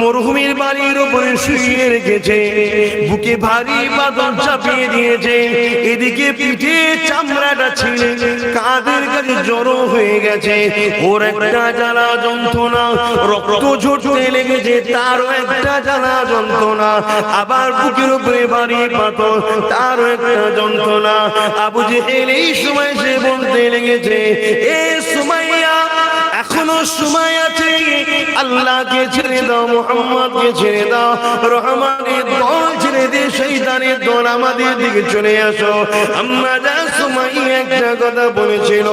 মরুভূমির বালির উপরে শুইয়ে রেখেছে, বুকে ভারী বাদল চাপিয়ে দিয়েছে, এদিকে পিঠে চামড়াটা ছিঁড়ে কাঁধের কাছে জড়ো হয়ে গেছে, ওর একটা জ্বালা যন্ত্রণা, রক্ত ঝরতে লেগেছে, তারও একটা জ্বালা যন্ত্রণা, আবার বুকের উপরে ভারী পাথর, তারও একটা যন্ত্রণা। আবু জেহেল এই সময় সে বলতে লেগেছে, এ সুমাইয়া, এখনো সময় আছে, আল্লাহকে ছেড়ে দাও, মুহাম্মদকে ছেড়ে দাও, রহমানের দল ছেড়ে দিয়ে শয়তানের দল আমাদের দিকে চলে আসো। আম্মা জান সুমাইয়া একটা কথা বলেছিল,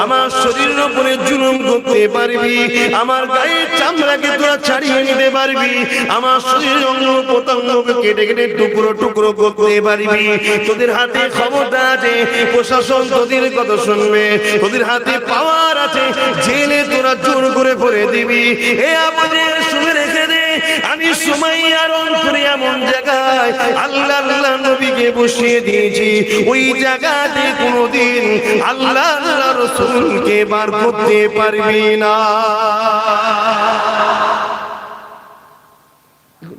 আমার শরীরের উপরে জুলুম করতে পারবি, আমার গায়ের চামড়াকে তোরা ছাড়িয়ে নিতে পারবি, আমার শরীরের অঙ্গ প্রত্যঙ্গকে কেটে কেটে টুকরো টুকরো করতে পারবি, তোদের হাতে ক্ষমতা আছে, প্রশাসন তোদের কথা শুনবে, তোদের হাতে পাওয়ার আছে, জেলে তোরা জোর করে ভরে দিবি। এ আমাদের শুনে রেখে দে, আমি সুমাইয়ার অন্তরে এমন জায়গায় আল্লাহ নবীকে বসিয়ে দিয়েছি, ওই জায়গাতে কোনোদিন আল্লাহ রসুলকে বার করতে পারবি না।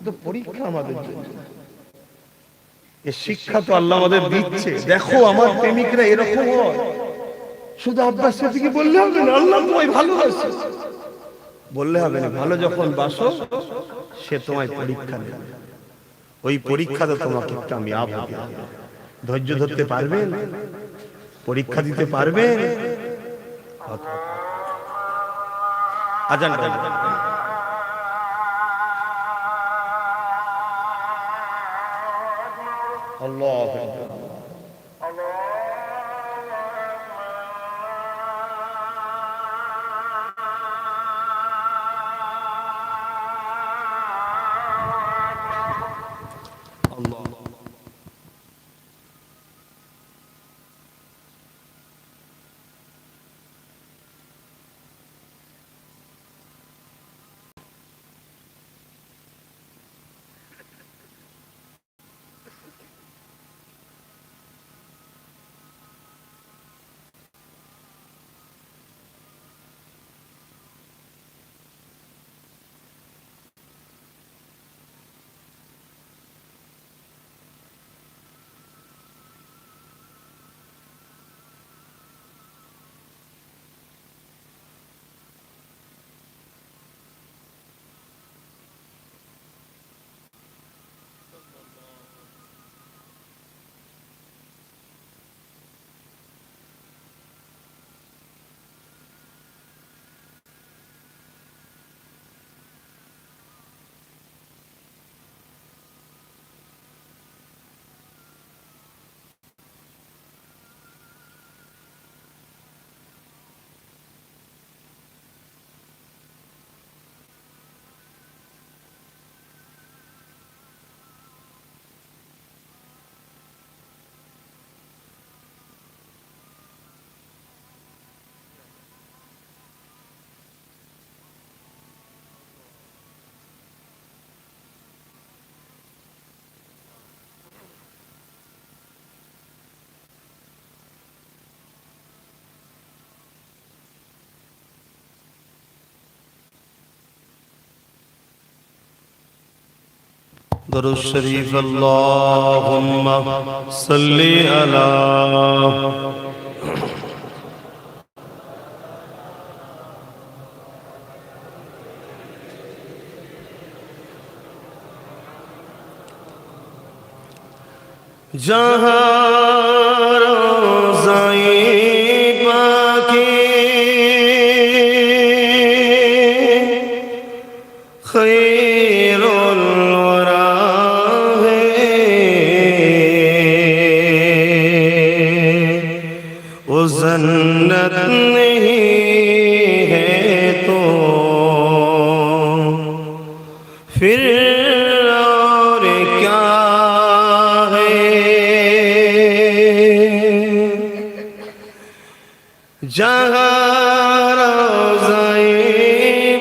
তো পরীক্ষা আমাদের জন্য, এ শিক্ষা তো আল্লাহ আমাদের দিচ্ছে। দেখো আমার প্রেমিকরা এরকম হয়, শুধু আব্বাস সিদ্দিকী বললে হবে না, আল্লাহ তোমায় ভালোবাসে বললে হবে না। ভালো যখন বাসো সে তোমায় পরীক্ষা নেবে, ওই পরীক্ষাতে তোমাকে কামিয়াব হতে হবে। ধৈর্য ধরতে পারবেন? পরীক্ষা দিতে পারবেন? আজান আল্লাহু আকবার। درود شریف اللہم صلی علی جہاں روضۂ پاکی خیر الورا وہ جنت نہیں ہے تو پھر اور کیا ہے؟ جہاں روضۂ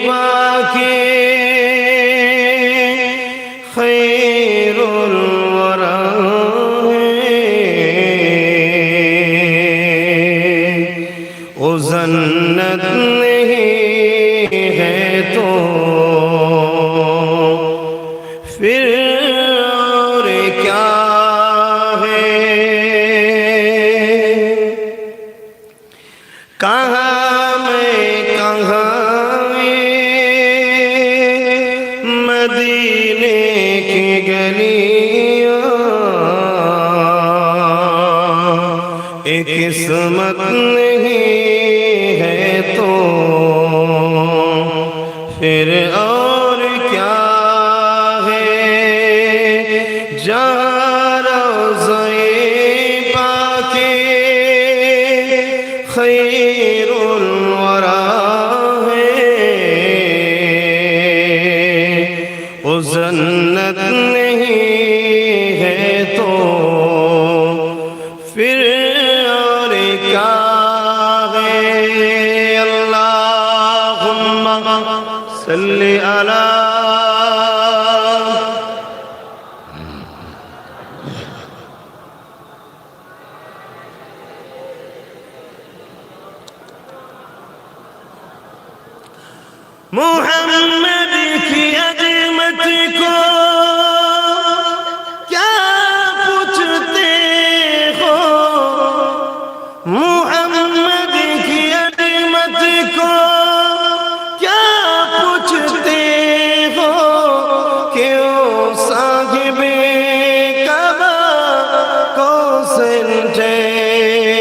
پاکی خیر الورا وہ جنت نہیں ہے تو پھر اور کیا ہے؟ کہاں میں مدینے کی گلیاں ایک قسمت نہیں ہے تو پھر اور کیا ہے؟ جہاں روضۂ پاکی خیر الورا ہے وہ جنت نہیں ہے تو پھر اور کیا ہے؟ اللہم صلی علی मोहम्मद की अजमत को क्या पूछते हो, मोहम्मद की अजमत को क्या पूछते हो, क्यों साहिबे कबा को सेंटेरे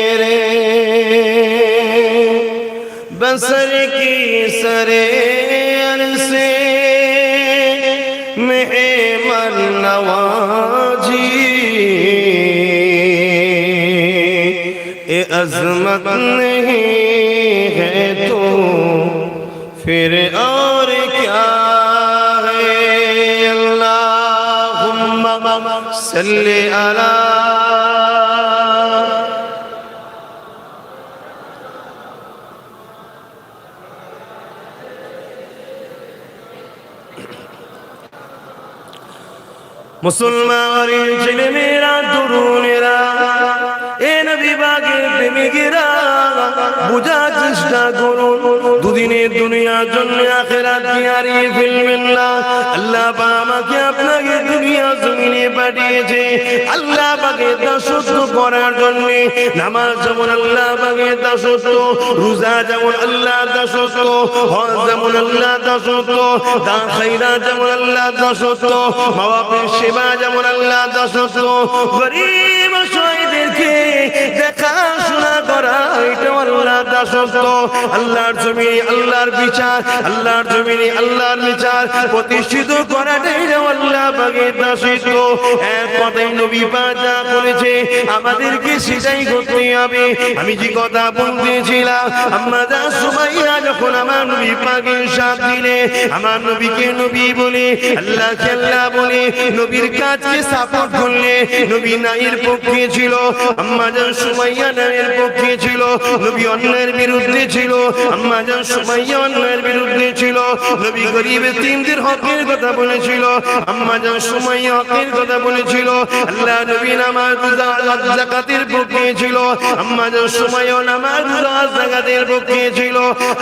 बसर की सरे अरसे मेहमान नवाजी ए अजमत नहीं है तो फिर और क्या है। अल्लाहुम्मा सल्ली अला মুসলমানের ছেলে মেয়েরা তরুণেরা এ নবী বাগের প্রেমিকেরা বুঝার চেষ্টা করুন, দুদিনের দুনিয়ার জন্য আখিরাত কি হারিয়ে ফেলবেন না। আল্লাহ পাক আমাকে আপনাকে দুনিয়া জমিনে পাঠিয়েছে আল্লাহ পাকের দাসত্ব করার জন্য। নামাজ যেমন আল্লাহ পাকের দাসত্ব, রোজা যেমন আল্লাহ দাসত্ব, হজ যেমন আল্লাহ দাসত্ব, দান খায়রাত যেমন আল্লাহ দাসত্ব, মা বাপের সেবা যেমন আল্লাহ দাসত্ব, গরীব অসহায়দেরকে দেখাশোনা করা এটাও আল্লাহ দাসত্ব। আল্লাহর জমিনে আল্লাহর বিচার, আল্লাহর জমিনে আল্লাহর বিচার প্রতিষ্ঠিত করাটাই আল্লাহ পাকের দাসত্ব। এক কথায় নবী পাক যা বলেছে আমাদেরকে সেটাই করতে হবে। আমি যে কথা বলতেছিলাম, আম্মা জান সুমাইয়া যখন আমার নবী পাকের সাথ দিলে, আমার নবীকে নবী বলে, আল্লাহকে আল্লাহ বলে, নবীর কাজকে সাপোর্ট করলে, নবী নারীর পক্ষে ছিল, আম্মা জান সুমাইয়া নারীর পক্ষে ছিল, নবী অন্যের বিরুদ্ধে ছিল, আম্মা জান সুমাইয়া অন্যের বিরুদ্ধে ছিল, নবী গরিব এতিমদের হকের কথা বলেছিল, আম্মা জান সুমাইয়া হকের কথা বলেছিল, আল্লাহ নবী নামাজ রোজা যাকাতের পক্ষে ছিল, আম্মা জান সুমাইয়া নামাজ রোজা যাকাতের পক্ষে ছিল,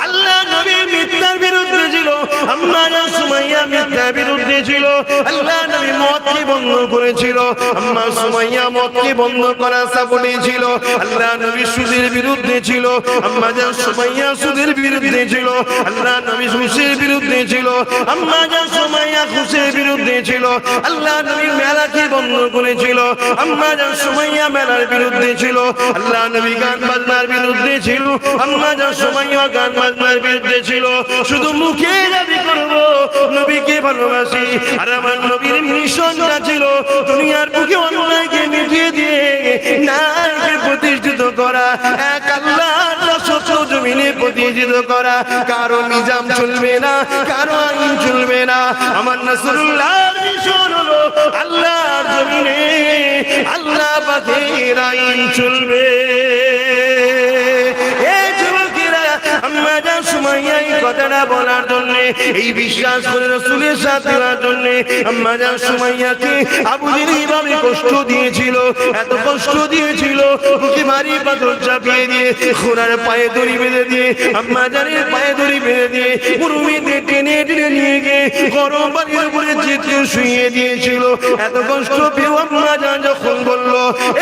আল্লাহ নবী মিথ্যার বিরুদ্ধে ছিল, আম্মা জান সুমাইয়া মিথ্যার বিরুদ্ধে ছিল, আল্লাহ নবী মদকে বন্ধ করেছিল, আম্মা সুমাইয়া মদকে বন্ধ করার সাপোর্টে ছিল, আল্লাহ নবী সুদের বিরুদ্ধে ছিল, আম্মা জান সুমাইয়া সুদের বিরুদ্ধে ছিল, আল্লাহ নবী ঘুষের বিরুদ্ধে ছিল, আম্মা জান সুমাইয়া ঘুষের বিরুদ্ধে ছিল, আল্লাহ নবী মেলাকে বন্ধ করেছিল, আম্মা জান সুমাইয়া মেলার বিরুদ্ধে ছিল, আল্লাহ নবী গান বাজনার বিরুদ্ধে ছিল, আম্মা জান সুমাইয়া গান বাজনার বিরুদ্ধে ছিল। শুধু মুখে দাবি করব নবীকে ভালোবাসি, আর আমার নবীর মিশনটা ছিল দুনিয়ার বুকে অন্যায়কে মিটিয়ে দিয়ে ন্যায়কে প্রতিষ্ঠিত করা, এক আল্লাহর দাসত্ব জমিনে প্রতিষ্ঠিত করা। কারো নিজাম চলবে না, কারো আইন চলবে না। আমার রাসূলুল্লাহর মিশন হলো আল্লাহর জমিনে আল্লাহ পাকের আইন চলবে। এই যুবকেরা আম্মা জান সুমাইয়া এই কথাটা বলার জন্য, এই বিশ্বাস করে রাসূলের সাথে দেওয়ার জন্য আম্মা জান সুমাইয়াকে আবু জেহেল এইভাবে কষ্ট দিয়েছিল, এত কষ্ট দিয়েছিল, বুকে ভারী পাথর চাপিয়ে দিয়ে, ঘোড়ার পায়ে দড়ি বেঁধে দিয়ে, আম্মা জানের পায়ে দড়ি বেঁধে দিয়ে, মুরুমিতে টেনে টেনে নিয়ে গিয়ে গরম পানির উপরে চিতকে শুইয়ে দিয়েছিল। এত কষ্ট পেয়ে আম্মা জান যখন বলল,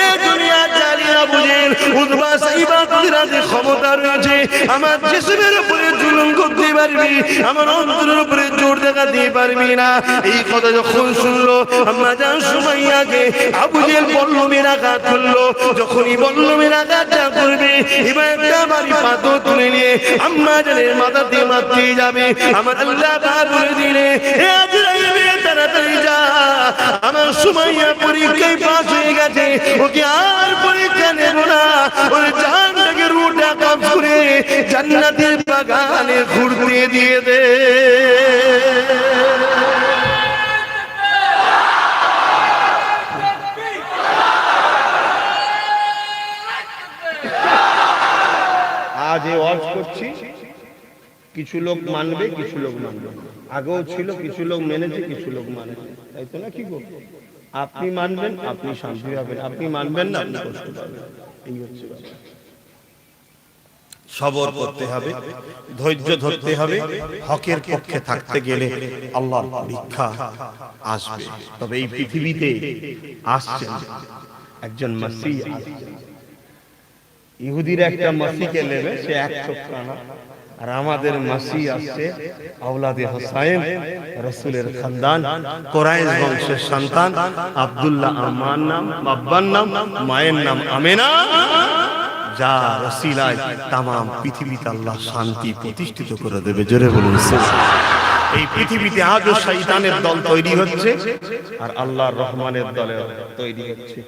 এ দুনিয়া জানি আবু জেহেল উতবা সাইবা তোদের হাতে ক্ষমতা রয়েছে, আমার জিসমের উপরে জুলুম করতে পারবি, আমার অন্তরের উপরে জোর দেখাতে পারবি না। এই কথা যখন শুনলো আম্মা জান সুমাইয়াকে আবু জেহেল বল্লমের আঘাত করলো। যখনই বল্লমের আঘাতটা করবে, এবার একটা ভারী পাথর তুলে নিয়ে আম্মা জানের মাথাতে মারতে যাবে। আমার আল্লাহ পাক বলে দিলে, হে আজরাইল তাড়াতাড়ি যা, আমার সুমাইয়া পরীক্ষায় পাস হয়ে গেছে, ওকে আর পরীক্ষা নেব না, ওর জানটাকে রুটা কবজ করে জান্নাতের বাগানে ঘুরতে দিয়ে দে। আজ এই ওয়াজ করছি, কিছু লোক মানবে, কিছু লোক মানবে, আগেও ছিল কিছু লোক মেনেছে, কিছু লোক মানেছে, তাই তো না? কি গো, আপনি মানবেন আপনি শান্তি পাবেন, আপনি মানবেন না আপনি কষ্ট পাবেন, এই হচ্ছে ব্যাপার। সবর করতে হবে, ধৈর্য ধরতে হবে। হকের পক্ষে থাকতে গেলে আল্লাহর পরীক্ষা আসবে। তবে এই পৃথিবীতে আসছেন একজন মাসিহ আসছেন। ইহুদিরা একটা মাসিহকে নেবে, সে এক চোখ কানা। আর আমাদের মাসিহ আসছে আওলাদে হোসাইন, রাসূলের খানদান, কুরাইশ বংশের সন্তান। আব্দুল্লাহ আমার নাম, আব্বার নাম, মায়ের নাম আমেনা, যা ওসিলায় তামাম পৃথিবীতে আল্লাহ শান্তি প্রতিষ্ঠিত করে দেবে। জোরে বলুন সুবহানাল্লাহ। এই পৃথিবীতে আজও শয়তানের দল তৈরি হচ্ছে আর আল্লাহর রহমানের দলের তৈরি হচ্ছে।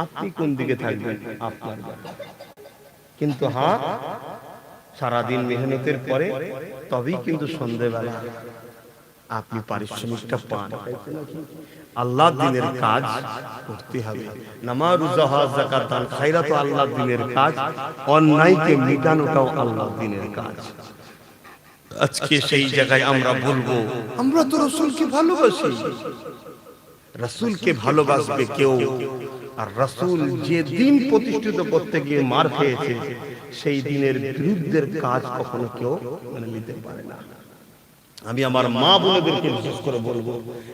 আপনি কোন দিকে থাকবেন আপনার ব্যাপার। কিন্তু হ্যাঁ, সারাদিন মেহনতের পরে তবেই কিন্তু সন্ধ্যেবেলা আপনি পারিশ্রমিকটা পান। আল্লাহ দিনের কাজ করতে হবে। নামাজ, রোজা, হজ, যাকাত, দান, খায়রাত আল্লাহ দিনের কাজ। অন্যায়কে মিটানোটাও আল্লাহ দিনের কাজ। আজকে সেই জায়গায় আমরা বলবো আমরা তো রাসূলকে ভালোবাসি। রাসূলকে ভালোবাসবে কেউ, আর রাসূল যে দিন প্রতিষ্ঠিত করতে গিয়ে মার খেয়েছে সেই দিনের বিরুদ্ধের কাজ কখনো কেউ মেনে নিতে পারে না। আমি আমার মা বোনদেরকে বিশেষ করে বলবো,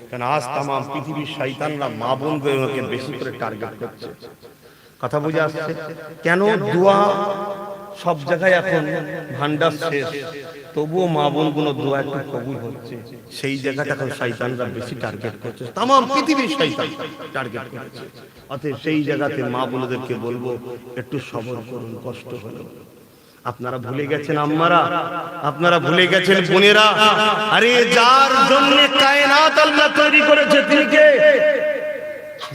কারণ আজ তাম পৃথিবীর শয়তানরা মা বোনদেরকে বেশি করে টার্গেট করছে। কথা বুঝে আসছে? কেন দোয়া সব জায়গায় এখন ভান্ডার শেষ, তবুও মা বোনগুলো দোয়া একটু কবুল হচ্ছে। সেই জায়গাটা এখন শয়তানরা বেশি টার্গেট করছে, তাম পৃথিবীর শয়তান টার্গেট করছে। অতএব সেই জায়গাতে মা বোনদেরকে বলবো একটু সবর করুন, কষ্ট হলো। আপনারা ভুলে গেছেন আম্মারা, আপনারা ভুলে গেছেন বোনেরা। আরে যার জন্য কায়নাত আল্লাহ তৈরি করেছে তিনি কে?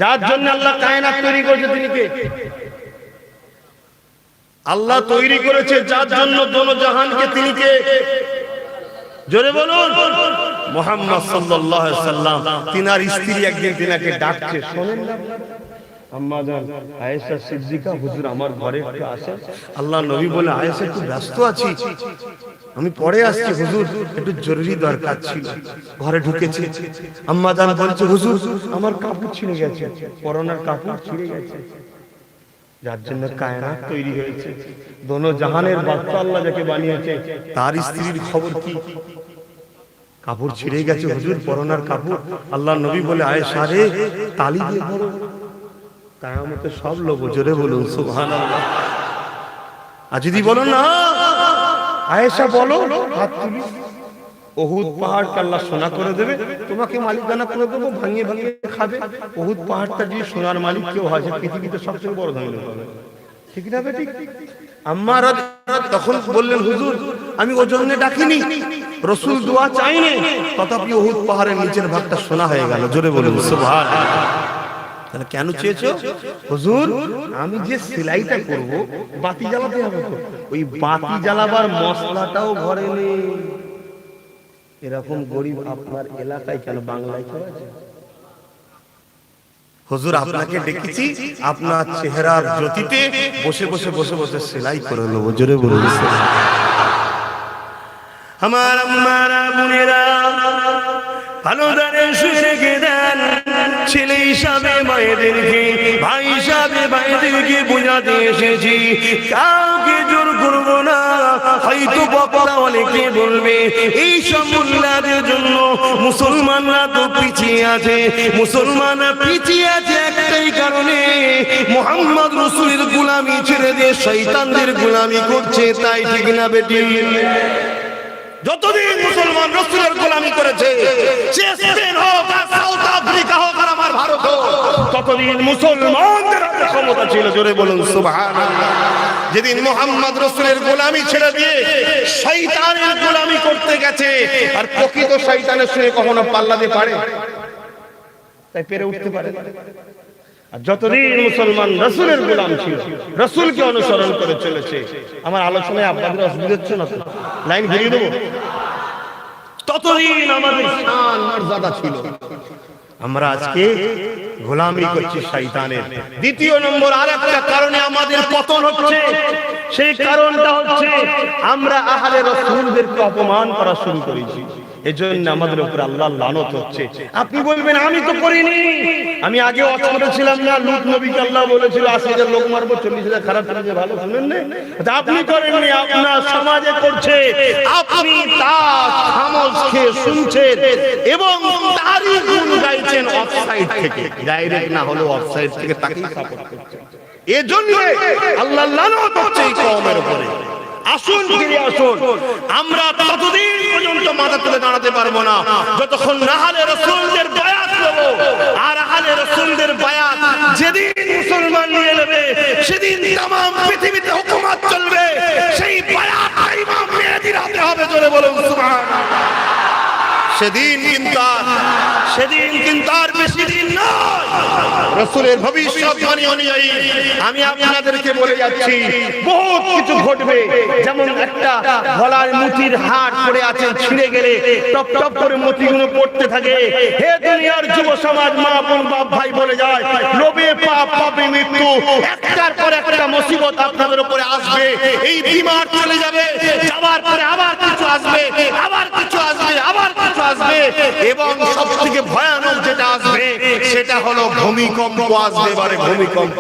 যার জন্য আল্লাহ কায়নাত তৈরি করেছে তিনি কে? আল্লাহ তৈরি করেছে যার জন্য দোনো জাহানকে, তিনি কে? জোরে বলুন। মুহাম্মদ সাল্লাল্লাহু আলাইহি সাল্লাম, তিনার স্ত্রী একদিন তিনাকে ডাকছে, শোনেন না? আম্মা জান আয়েশা সিদ্দিকা, হুজুর আমার ঘরে একটু আসেন। আল্লাহ নবী বলে, আয়েশা একটু ব্যস্ত আছি, আমি পরে আসছি হুজুর, একটু জরুরি দরকার ছিল। ঘরে ঢুকেছে, আম্মা জান বলছে, হুজুর আমার কাপড় ছিঁড়ে গেছে, পরনের কাপড় ছিঁড়ে গেছে। যার জন্য কায়নাত তৈরি হয়েছে, দোনো জাহানের বাদশা আল্লাহ যাকে বানিয়েছে, তার স্ত্রীর খবর কি? কাপড় ছিঁড়ে গেছে হুজুর, পরনের কাপড়। আল্লাহ নবী বলে, আয়েশা রে তালি দিয়ে ধরো, কিয়ামতে সব লোক। জোরে বলুন সুবহানাল্লাহ। আর যদি বলো না আয়েশা বলো, হাত তুলি, উহুদ পাহাড়কে আল্লাহ সোনা করে দেবে, তোমাকে মালিকানা করে দেবো, ভাঙিয়ে ভাঙিয়ে খাবে। উহুদ পাহাড়টা যদি সোনার মালিক কেউ হয়, পৃথিবীতে সবচেয়ে বড় ধনী হবে, ঠিক না বেটি? আম্মা তখন বললেন, হুজুর আমি ওই জন্য ডাকিনি, রাসূল দোয়া চাইনি, তথাপি উহুদ পাহাড়ের নিচের ভাগটা সোনা হয়ে গেল। জোরে বলুন সুবহানাল্লাহ। তাহলে কেন চেয়েছো? হুজুর আমি যে সেলাইটা করব, বাতি জ্বালাতে হবে তো, ওই বাতি জ্বালাবার মশলাটাও ঘরে নেই। এরকম গরিব আপনার এলাকায় কেন, বাংলায় কেউ আছে? হুজুর আপনাকে ডেকেছি, আপনার চেহারার জ্যোতিতে বসে বসে বসে বসে সেলাই করে নেবো। জোরে বলুন। আমার আম্মারা বোনেরা ভালো দানে শুয়ে রেখে দেন, ছেলে হিসাবে মায়েদেরকে, ভাই হিসাবে ভাইদেরকে বোঝাতে এসেছি, কাউকে জোর করব না। হয়তো বক্তা অনেকে বলবে এই সব মোল্লাদের জন্য মুসলমানরা তো পিছিয়ে আছে। মুসলমানরা পিছিয়ে আছে একটাই কারণে, মুহাম্মদ রাসূলের গোলামি ছেড়ে দিয়ে শয়তানদের গোলামি করছে, তাই ঠিক না বেটি? যতদিন মুসলমান রাসূলের গোলামি করেছে, সে স্পেন হোক আর সাউথ আফ্রিকা হোক আর আমার ভারত হোক, ততদিন মুসলমানদের হাতে ক্ষমতা ছিল। জোরে বলুন সুবহানাল্লাহ। যেদিন মুহাম্মদ রাসূলের গোলামি ছেড়ে দিয়ে শয়তানের গোলামি করতে গেছে, আর প্রকৃত শয়তানের সঙ্গে কখনো পাল্লা দিতে পারে? তাই পেরে উঠতে পারে না। আর যতদিন মুসলমান রাসূলের গোলাম ছিল, রাসূলকে অনুসরণ করে চলেছে, আমার আলোচনায় আপনাদের অসুবিধা হচ্ছে না তো? লাইন ঘুরিয়ে দেবো? ততদিন আমাদের শান মর্যাদা ছিল। আমরা আজকে গোলামি করছি শয়তানের। দ্বিতীয় নম্বর আরেকটা কারণে আমাদের পতন হচ্ছে, সেই কারণটা হচ্ছে আমরা আহলে রাসূলদেরকে অপমান করা শুরু করেছি। এজন্য আমাদের উপর আল্লাহর লানত হচ্ছে। আপনি বলবেন আমি তো করিনি, আমি আগে অচল ছিলাম না, লূত নবীকে আল্লাহ বলেছিল 80,000 লোক মারবো, 40,000 খারাপ ছেলে ভালো, শুনেন না? আপনি করেননি, আপনার সমাজে করছে, আপনি তার খামোশ খেয়ে শুনছেন এবং তারই গুণ গাইছেন অফসাইড থেকে, ডাইরেক্ট না হলেও অফসাইড থেকে তাকেই সাপোর্ট করছেন। এজন্য আল্লাহর লানত হচ্ছে এই কওমের উপরে। আসুন ফিরে আসুন, আমরা ততদিন পর্যন্ত মাথা তুলে দাঁড়াতে পারবো না যতক্ষণ না আহলে রাসূলদের বায়াত নেব। আর আহলে রাসূলদের বায়াত যেদিন মুসলমান নিয়ে নেবে সেদিন तमाम পৃথিবীতে হুকুমত চলবে। সেই বায়াত ইমাম মেহেদীর হাতে হবে, জোরে বলুন সুবহানাল্লাহ। সেদিন কিন্তু আর বেশি দিন নয়। রাসূলের ভবিষ্যৎবাণী অনুযায়ী আমি আপনাদেরকে বলে যাচ্ছি বহুত কিছু ঘটবে। যেমন একটা গলার মুঠির হাড় পড়ে আছে, ছিঁড়ে গেলে টপ টপ করে মতিগুলো পড়তে থাকে। হে দুনিয়ার যুব সমাজ, মা বোন বাপ ভাই বলে যায়, লোভে পাপ, পাপে মৃত্যু, একটার পর একটা মুসিবত আপনাদের উপরে আসবে। এই বিমার চলে যাবে, যাওয়ার পরে আবার কিছু আসবে, আবার কিছু আসবে, আবার কিছু আসবে, এবং সবথেকে ভয়ানক যেটা আসবে সেটা হলো ভূমিকম্প আসবে। এবারে ভূমিকম্প।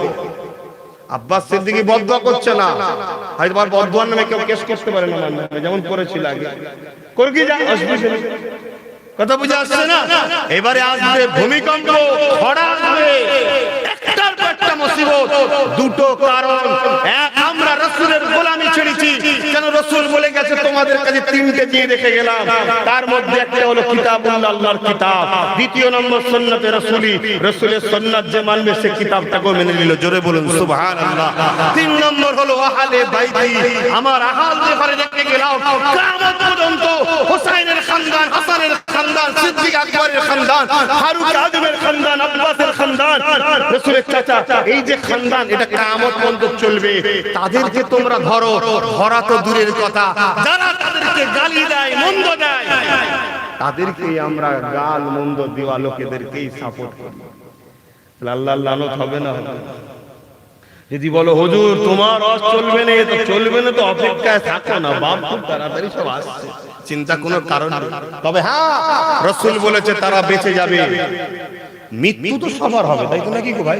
আব্বাস সিদ্দিকী বদদুয়া করছে না, হয়তো আর বদদুয়ার নামে কেউ কেস করতে পারে না, যেমন করেছিল আগে। করে কি যা আসবে, কথা বুঝে আসছে না? এবারে আসবে ভূমিকম্প, খরা আসবে, একটার পর একটা মুসিবত। দুটো কারণ, এক, আমরা রাসূলের গোলামি ছেড়েছি। কেন? রাসূল বলে গেছে তোমাদের কাছে তিনটে দিয়ে রেখে গেলাম, তার মধ্যে একটা হলো কিতাবুল্লাহ, আল্লাহর কিতাব। দ্বিতীয় নম্বর সুন্নতে রাসূলি, রাসূলের সুন্নাত যে মানবে সে কিতাবটাকে মেনে নিল, জোরে বলুন সুবহানাল্লাহ। তিন নম্বর হলো আহলে বাইতি, আমার আহল যে ঘরে রেখে গেলাম কিয়ামত পর্যন্ত হুসাইনের খানদান, হাসানের খানদান, সিদ্দিক আকবরের খানদান, ফারুক আজমের খানদান, আব্বাসের খানদান, রাসূলের চাচা, এই যে খানদান এটা কিয়ামত পর্যন্ত চলবে। তাদেরকে তোমরা ধরো, ধরা তো দূরের কথা, যারা তাদেরকে গালি দেয়, মন্দ দেয়, তাদেরকে আমরা গাল মন্দ দেওয়া লোকেদেরকেই সাপোর্ট করি। আল্লাহর লানত হবে না? যদি বলো হুজুর তোমার রস চলবে না, তো চলবে না, তো অপেক্ষায় থাকো না, বাপ খুব তাড়াতাড়ি সব আসছে, চিন্তা কোনো কারণ নেই। তবে হ্যাঁ, রাসূল বলেছে তারা বেঁচে যাবে। মৃত্যু তো সবার হবে, তাই তো নাকি গো ভাই?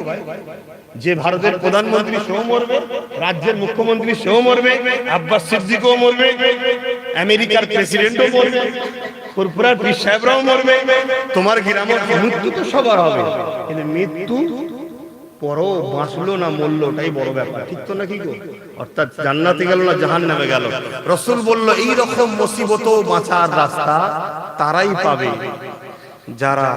যে ভারতের প্রধানমন্ত্রী সেও মরবে, রাজ্যের মুখ্যমন্ত্রী সেও মরবে, আব্বাস সিদ্দিকও মরবে, আমেরিকার প্রেসিডেন্টও মরবে, ফুরফুরার পীর সাহেবরাও মরবে, তোমার গ্রামের মৃত্যু তো সবার হবে। কিন্তু মৃত্যু পরও বাঁচলো না মরলো, ওটাই বড় ব্যাপার, ঠিক তো নাকি গো? অর্থাৎ জান্নাতে গেল না জাহান্নামে গেল। রাসূল বলল এই রকম মুসিবতও বাঁচার রাস্তা তারাই পাবে যারা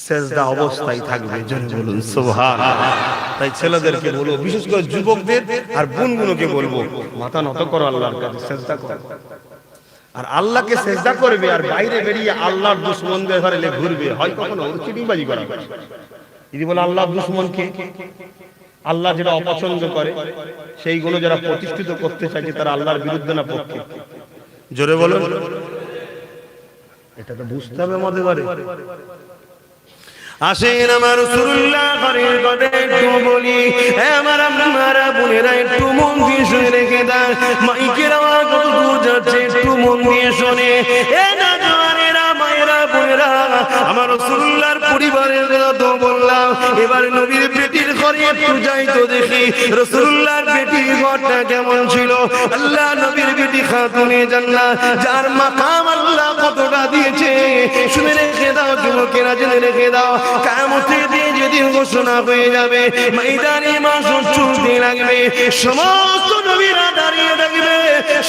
সেজদা অবস্থায় থাকবে, জোরে বলুন সুবহানাল্লাহ। তাই ছেলেদেরকে বলবো, বিশেষ করে যুবকদের আর বোনগুলোকে বলবো, মাথা নত করো, আল্লাহর কাছে সেজদা করো। আর আল্লাহকে সেজদা করবে, আর বাইরে বেরিয়ে আল্লাহর দুশমনদের ঘরে ঘুরবে, হয় কখনো চিটিংবাজি করা। যদি বলে আল্লাহর দুশমনকে, আল্লাহ যেটা অপছন্দ করে সেইগুলো যারা প্রতিষ্ঠিত করতে চাইছে তারা আল্লাহর বিরুদ্ধে না পক্ষে, জোরে বলুন। এটা তো বুঝতে হবে আমাদের ঘরে। আসেন আমার রাসূলুল্লাহ ঘরের কথা একটু বলি, আমার আপনারা বোনেরা একটু মন দিয়ে শুনে রেখে দেন, মাইকের আওয়াজ কত দূর যাচ্ছে একটু মন দিয়ে শুনে। এ না জওয়ানেরা, মায়েরা, বোনেরা, আমার রাসূলুল্লাহর পরিবারের কথা তো বললাম, এবার নবীর বেটির ঘরে একটু যাই তো দেখি রাসূলুল্লাহর বেটির ঘরটা কেমন ছিল। আল্লাহ নবীর বেটি খাতুনে জান্নাত, যার মাকাম আল্লাহ কতটা দিয়েছে শুনে রেখে দাও, যুবকেরা জেনে রেখে দাও। কিয়ামতের দিন যেদিন ঘোষণা হয়ে যাবে, ময়দানে মাশর চলতে লাগবে, সমস্ত নবীরা দাঁড়িয়ে থাকবে,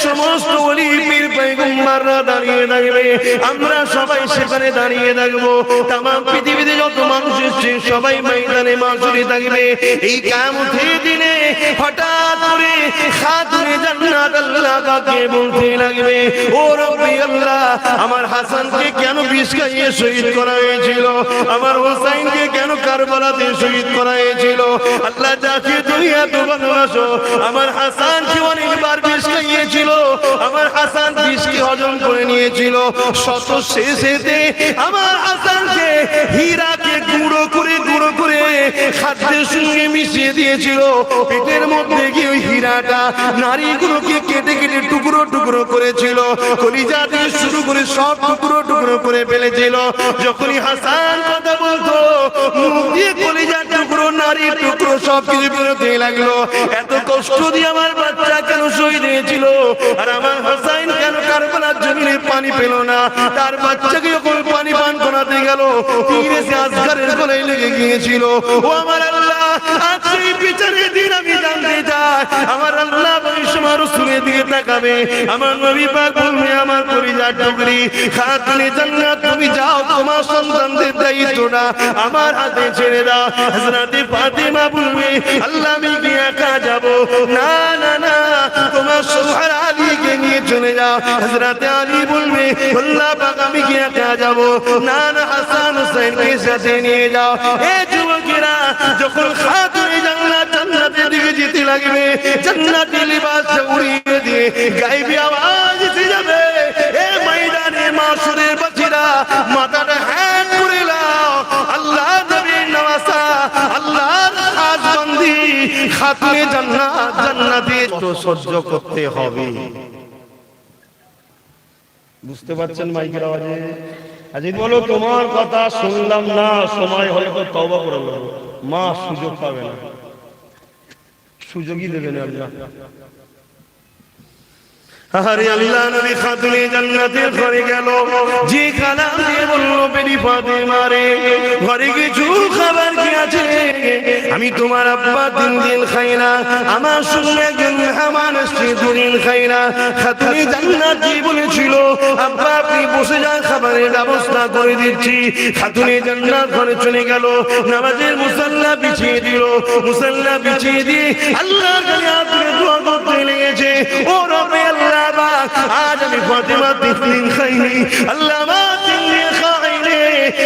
সমস্ত ওলি পীর পয়গম্বররা দাঁড়িয়ে থাকবে, আমরা সবাই সেখানে দাঁড়িয়ে থাকবো। তামাম পৃথিবীতে যত মানুষ এসেছে সবাই ময়দানে মাশরে থাকবে। এই কিয়ামতের দিনে হঠাৎ করে খাতুনে জান্নাত আল্লাহ কাকে বলতে লাগবে, ও রব্বি আল্লাহ, আমার হাসানকে কেন বিষ খাইয়ে শহীদ করা হয়েছিল, আমার হোসাইনকে কেন কারবালাতে শহীদ করা হয়েছিল। আল্লাহ যাকে তুমি এত ভালোবাসো, আমার হাসানকে অনেকবার বিষ খাইয়েছিল, আমার হাসান বিষকে হজম করে নিয়েছিল, শত শেষেতে আমার হাসানকে হীরাকে গুঁড়ো করে খাদ্যের সঙ্গে মিশিয়ে দিয়েছিল। পেটের মধ্যে গিয়ে ওই হীরাটা নারীগুলোকে কেটে কেটে টুকরো টুকরো করেছিল, কলিজা থেকে শুরু করে সব টুকরো টুকরো করে ফেলেছিল। যখনই হাসান কথা বলতো, মুখ দিয়ে কলিজার টুকরো, নারীর টুকরো সব কিছু বেরোতে লাগলো। এত কষ্ট দিয়ে আমার বাচ্চা কেন শহীদ হয়েছিল, আর আমার হাসান কেন কারবালার জমিনে পানি পেল না? তার বাচ্চাকে যখন পানি পান করাতে গেল, তীর এসে আসগারের গলায় লেগে গিয়েছিল। ও আমার আল্লাহ, আজ সেই বিচারের দিন আমি জানতে চাই, আমার আল্লাহ ভবিষ্যৎ রাসূলের দিকে তাকাবে, আমার নবী পাক বলবে, আমার পরিবার টুকরি খাতুনে জান্নাত, তুমি যাও, তোমার সন্তানদের দায়িত্বটা আমার হাতে ছেড়ে দাও। হযরত ফাতেমা বলবে, আল্লাহ আমি কি একা যাব? না না না, তোমার সোহরা আলীকে নিয়ে চলে যাও। হযরত আলী বলবে, আল্লাহ পাক আমি কি একা যাব? না না, হাসান হুসাইনকে সাথে নিয়ে যাও। এ যুবকেরা, যখন খাতুনে জান্নাত জান্নাতের দিকে যেতে লাগবে, জান্নাতি লিবাস উড়িয়ে দিয়ে গায়েবী আওয়াজ এসে যাবে, এ ময়দানে মাশরের বাচ্চারা মাথাটা হ্যাঁ করে নাও, আল্লাহ নবীর নওয়াসা, আল্লাহর খাস বান্দি খাতুনে জান্নাত জান্নাতে তো সহ্য করতে হবে। বুঝতে পারছেন মাইকের আওয়াজে? আজ বলো, তোমার কথা শুনলাম না, সময় হলে তো তওবা করে নেব। মা সুযোগ পাবে না, সুযোগই দেবেন আল্লাহ। আরে আল্লাহ নবী খাতুনে জান্নাতের ঘরে গেল, যে কালাম দিয়ে বলল, বেরি ফাতেমা রে, ঘরে কিছু খাবার কি আছে? আমি তোমার আব্বা 3 দিন খাই না, আমার সঙ্গে একজন মেহমান এসেছে 2 দিন খাই না। খাতুনে জান্নাত কি বলেছিল, আব্বা আপনি বসে যান, খাবারের ব্যবস্থা করে দিচ্ছি। খাতুনে জান্নাত ঘরে চলে গেল, নামাজের মুসাল্লা বিছিয়ে দিল, মুসাল্লা বিছিয়ে দিয়ে আল্লাহর কাছে হাত তুলে দোয়া করতে লেগেছে, ও রব্বে আল্লাহ, আজ আমি ফাতেমা 3 দিন খাইনি, আল্লাহ আমার 3 দিন খাইনি,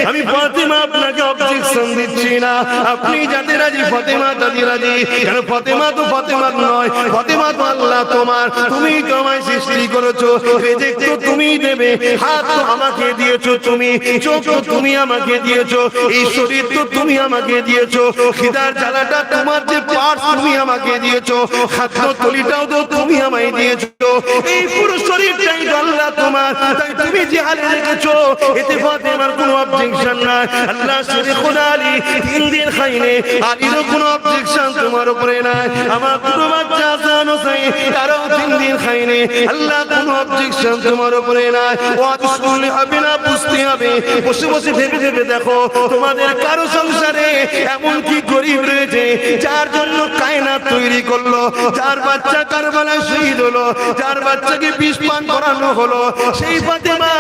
আমি ফাতেমা আপনাকে অবজেকশন দিচ্ছি না, আপনি যাতে রাজি ফাতেমা তাতে রাজি। কেন ফাতেমা তো ফাতেমা নয়, ফাতেমা তো আল্লাহ তোমার, তুমি তো আমায় সৃষ্টি করেছো, রিজিক তো তুমি দেবে, হাত তো আমাকে দিয়েছো তুমি, চোখ তো তুমি আমাকে দিয়েছো, এই শরীর তো তুমি আমাকে দিয়েছো, খিদার জ্বালাটা তোমার, যে পার্স তুমি আমাকে দিয়েছো, খাদ্য তলিটাও তো তুমি আমায় দিয়েছো, এই পুরো শরীরটাই আল্লাহ তোমার, তাই তুমি যে হালে রেখেছো এতে ফাতেমার কোনো অবজেকশন নাই। আল্লাহ শরীফুল আলী 3 দিন খাইনি, আলীরও কোনো অবজেকশন তোমার উপরে নাই। আমার পুরো বাচ্চা হাসান হোসেন, তারাও 3 দিন খাইনি, আল্লাহ কোনো অবজেকশন তোমার উপরে নাই। ওয়াজ শুনলে হবে না, বুঝতে হবে। বসে বসে ভেবে ভেবে দেখো, তোমাদের কারো সংসারে এমন কি গরিব রয়েছে যার জন্য কায়নাত তৈরি করলো, যার বাচ্চা কারবালায় শহীদ হলো, যার বাচ্চাকে বিষ পান করানো হলো, সেই ফাতেমা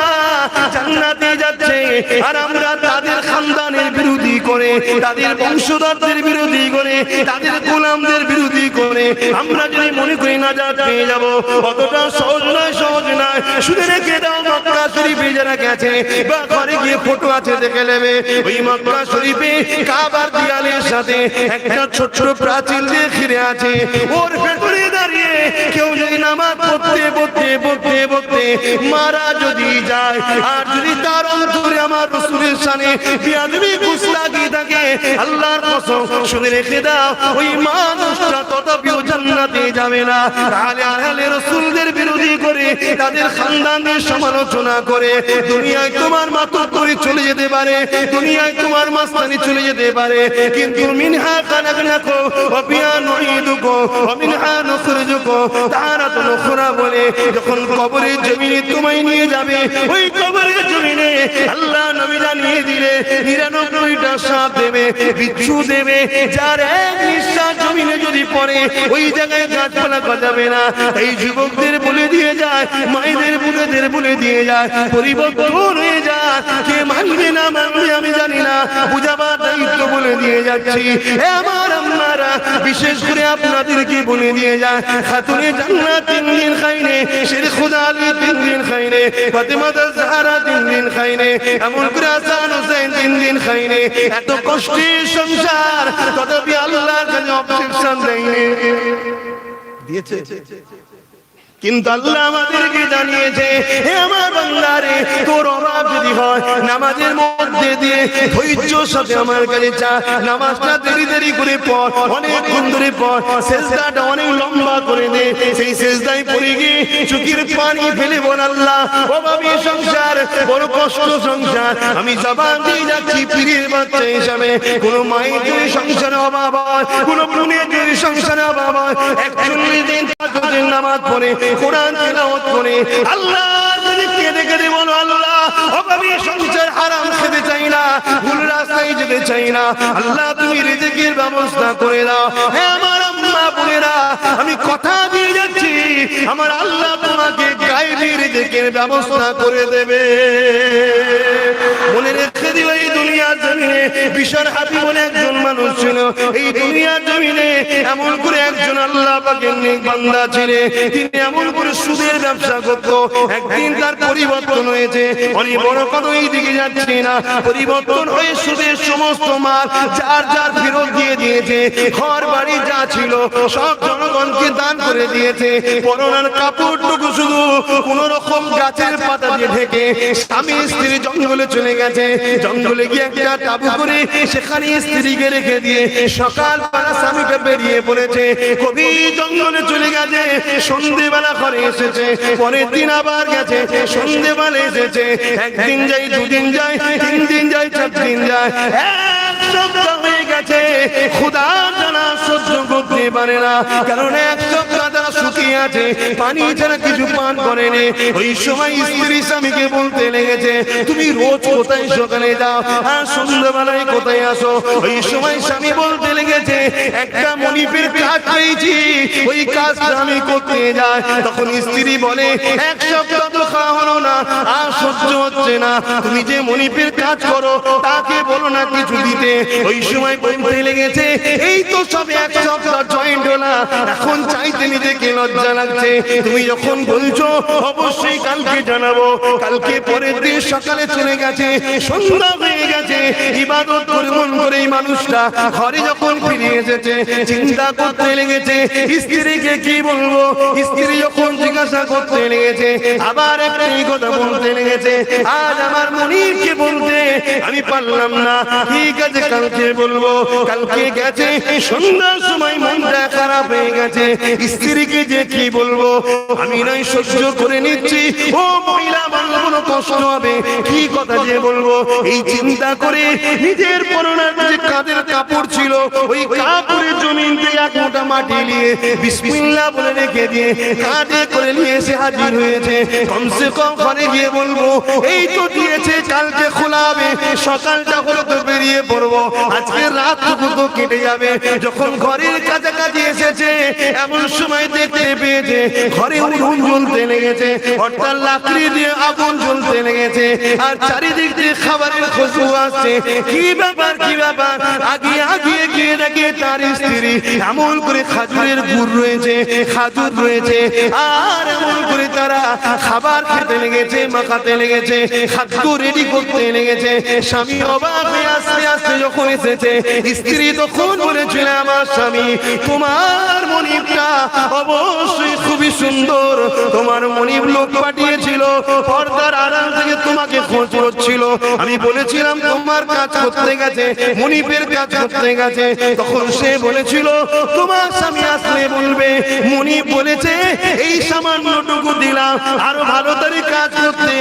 জান্নাতে যাচ্ছে, আর আমরা তাদের খানদানের বিরোধী করে, তাদের বংশধরদের বিরোধী করে, তাদের গোলামদের বিরোধী করে আমরা যদি মনে করি নাজাত পেয়ে যাব, অতটা সহজ নয়, সহজ নয়। শুনে রেখে দাও, মক্কা শরীফে যারা গেছে বা ঘরে গিয়ে ফটো আছে দেখে নেবে, ওই মক্কা শরীফে কাবার দেয়ালের সাথে একটা ছোট্ট প্রাচীর দিয়ে ঘিরে আছে, ওর ভেতরে দাঁড়িয়ে কেউ যদি নামাজ পড়তে পড়তে পড়তে পড়তে মারা যদি যায়, আর যদি তার অন্তরে আমার রাসূলের শানে বিয়াদবি গুস্তাখি থাকে, আল্লাহর কসম শুনে রেখে দাও, ওই মানুষটা তথাপিও জান্নাতে যাবে না। আহলে রাসূলদের বিরোধী করে, তাদের খানদানের সমালোচনা করে দুনিয়ায় তোমার মাতব করে চলে যেতে পারে, দুনিয়ায় তোমার মাস্তানি চলে যেতে পারে, কিন্তু মিনহা খালাকনাকুম ওয়া ফিহা নুঈদুকুম ওয়া মিনহা নুখরিজুকুম তারাতান উখরা বলে যখন কবরের জমিনে তোমায় নিয়ে যাবে, ওই কবরের জমিনে আল্লাহ নবী জানিয়ে দিলে 99টা সাপ দেবে, বিচ্ছু দেবে, যার এক নিঃশ্বাস জমিনে যদি পড়ে ওই জায়গায় গাছপালা গজাবে না। এই যুবকদের বলে দিয়ে যায়, মায়েদের বুড়োদের বলে দিয়ে যায়, পরিবর্তন হয়ে যায়, কে মানবে না মানবে আমি জানি না, বুঝাবার দায়িত্ব বলে দিয়ে যাচ্ছি। আমার আম্মারা বিশেষ করে আপনাদেরকে বলে দিয়ে যায়, খাতুনে জান্নাত 3 দিন খাইনি, শেরখুল আলী 3 দিন খাইনি, ফাতেমা জাহরা 3 দিন খাইনি, এমন করে হাসান হোসেন 3 দিন খাইনি। এত কষ্টের সংসার, তথাপি আল্লাহর কাছে অবজেকশন দেয়নি, দিয়েছে? কিন্তু আল্লাহ আমাদেরকে জানিয়েছে, হে আমার বান্দারে, তোর অভাব যদি হয় নামাজের মধ্যে দিয়ে ধৈর্যের সাথে আমার কাছে চা, নামাজটা দেরি দেরি করে পড়, অনেকক্ষণ ধরে পড়, সিজদাটা অনেক লম্বা করে দে, সেই সিজদায় পড়ে গিয়ে চোখের পানি ফেলে বল, আল্লাহ অভাবী সংসার, বড় কষ্ট সংসার, আমি জবাব দিয়ে যাচ্ছি পীরের বাচ্চা হিসাবে, কোন মায়ের যদি সংসারে অভাব হয়, কোন বোনের যদি সংসারে অভাব হয়, 41 দিন তাহাজ্জুদের নামাজ পড়ে, কোরআন তেলাওয়াত করে, আল্লাহ যদি কেঁদে কেঁদে বলো, আল্লাহ অভাবী সংসার, হারাম খেতে চাই না, ভুল রাস্তায় যেতে চাই না, আল্লাহ তুমি রিজিকের ব্যবস্থা করে দাও। হে আমার আম্মা বোনেরা, আমি কথা দিয়ে যাচ্ছি, আমার আল্লাহ তোমাকে গায়েবী রিজিকের ব্যবস্থা করে দেবে। মনে রেখে দিও, এই দুনিয়ার জমিনে বিশাল হাবি বলে একজন মানুষ ছিল, এই দুনিয়ার জমিনে এমন করে একজন আল্লাহ পাকের নেক বান্দা ছিলেন, তিনি এমন করে সুদের ব্যবসা করত, একদিন তার পরিবর্তন হয়েছে, অনেক বড় কথা এই দিকে যাচ্ছে না, পরিবর্তন হয়ে সুদের সমস্ত মাল যার যার ফেরত দিয়ে দিয়েছে, ঘর বাড়ি যা ছিল সব জনগণকে দান করে দিয়েছে, পরনের কাপড়টুকু শুধু কোন রকম গাছের পাতা দিয়ে ঢেকে স্বামী স্ত্রী জঙ্গলে চলে গেছে, জঙ্গলে গিয়ে একটা তাবু করে সেখানে স্ত্রীকে রেখে দিয়ে সকালবেলা স্বামীকে বেরিয়ে পড়েছে, কবি জঙ্গলে চলে গেছে, সন্ধ্যেবেলা ঘরে এসেছে, পরের দিন আবার গেছে, সন্ধ্যেবেলা এসেছে, একদিন যাই, দুদিন যাই, 3 দিন যাই, 4 দিন যায়, 1 সপ্তাহ হয়ে গেছে, ক্ষুধা জানা সহ্য করতে পারে না, কারণ 1 সপ্তাহ তারা শুকিয়ে আছে, পানি ছাড়া কিছু পান করেনি। ওই সময় স্ত্রী স্বামীকে বলতে লেগেছে, তুমি রোজ কোথায় সকালে যাও আর সন্ধ্যাবেলায় কোথায় আসো? ওই সময় স্বামী বলতে লেগেছে, একটা মনিপের কাজ পেয়েছি, ওই কাজটা আমি করতে যাই। তখন স্ত্রী বলে, 1 সপ্তাহ তো খাওয়া হলো না, আর সহ্য হচ্ছে না, তুমি যে মনিপের কাজ করো তাকে বলো না কিছু দিতে। ওই সময় বলতে লেগেছে, এই তো সব 1 সপ্তাহ জয়েন্ট হলো, এখন চাইতে নিজেকে লজ্জা লাগছে, তুমি যখন বলছো অবশ্যই কালকে জানাবো। কালকে পরের দিন সকালে চলে গেছে, সন্ধ্যা হয়ে গেছে, ইবাদত করে মন করে এই মানুষটা ঘরে যখন ফিরে এসেছে, চিন্তা করতে লেগেছে স্ত্রীকে কি বলবো। স্ত্রী যখন জিজ্ঞাসা করতে লেগেছে, আবার একটাই কথা বলতে লেগেছে, আজ আমার মনিরকে বলতে আমি পারলাম না, ঠিক আছে কালকে বলবো। কালকে গেছে, সন্ধ্যার সময় মনটা খারাপ হয়ে গেছে, স্ত্রীকে যে কি বলবো, আমি নয় সহ্য করে নিচ্ছি, ও মহিলা বলবো কোনো কষ্ট হবে, কি কথা যে বলবো, এই চিন্তা করে নিজের পরনের যে কাঁধের কাপড় ছিল, ওই কাপড়ের জমিন থেকে 1 মুঠা মাটি নিয়ে বিসমিল্লাহ বলে রেখে দিয়ে কাঁধে করে নিয়ে এসে হাজির হয়েছে। কমসে কম ঘরে গিয়ে বলবো, এই তো দিয়েছে, কালকে খোলা হবে, সকালটা হলো তো বেরিয়ে পড়বো, আজকে রাতটুকু তো কেটে যাবে। যখন ঘরের কাছাকাছি এসেছে, এমন সময় দেখতে পেয়েছে ঘরে উনুন জ্বলতে লেগেছে, অর্থাৎ লাকড়ি দিয়ে আগুন জ্বলতে লেগেছে, আর চারিদিক দিয়ে খাবারের খুশবু আসছে। কি ব্যাপার, কি ব্যাপার? আগিয়ে আগিয়ে গিয়ে দেখে তার স্ত্রী এমন করে খাজুরের গুড় রয়েছে, খাজুর রয়েছে, আর এমন করে তারা খাবার খেতে লেগেছে, মাখাতে লেগেছে, খাদ্য রেডি করতে লেগেছে। স্বামী অবাক হয়ে আস্তে আস্তে যখন এসেছে, স্ত্রী তখন বলেছিল, আমার স্বামী তোমার মনিবটা অবশ্যই খুবই সুন্দর, তোমার মনিব লোক পাঠিয়েছিল, পর্দার আড়াল থেকে তোমাকে খোঁজ করছিল, আমি বলেছিলাম তোমার কাজ করতে গেছে, মনিবের কাজ করতে গেছে। তখন সে বলেছিল, তোমার স্বামী আসলে বলবে, মনিব বলেছে এই সামান্যটুকু দিলাম, আরো ভালো করে কাজ করতে,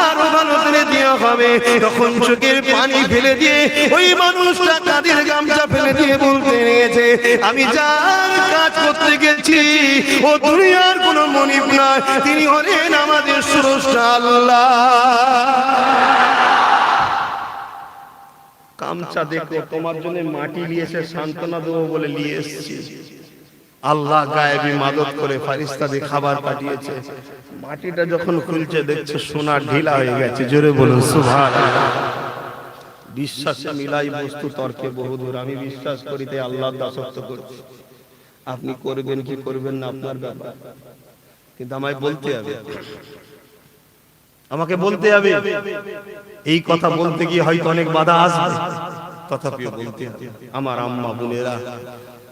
আরো ভালো করে দেওয়া হবে। তখন চোখের পানি ফেলে দিয়ে ওই মানুষটা কাঁধের গামছা ফেলে দিয়ে বলতে লেগেছে, আমি যার কাজ করতে গেছি ও দুনিয়ার কোনো মনিব নয়, তিনি হলেন আমাদের স্রষ্টা আল্লাহ। গামছা দেখো, তোমার জন্য মাটি নিয়ে এসে সান্ত্বনা দেবো বলে নিয়ে এসেছি। আল্লাহ গায়েবী মাদত করে ফারিস্তাদের খাবার পাঠিয়েছে। মাটিটা যখন খুলছে দেখছে সোনার ঢিলা হয়ে গেছে। জোরে বলুন সুবহানাল্লাহ। বিশ্বাসে মিলাই বস্তু তর্কে বহুদূর। আমি বিশ্বাস করি তাই আল্লাহর দাসত্ব করছি। আপনি করবেন কি করবেন না আপনার ব্যাপার, কিন্তু আমায় বলতে হবে, আমাকে বলতে হবে। এই কথা বলতে গিয়ে হয়তো অনেক বাধা আসবে, তথাপিও বলতে হবে। আমার আম্মা বোনেরা,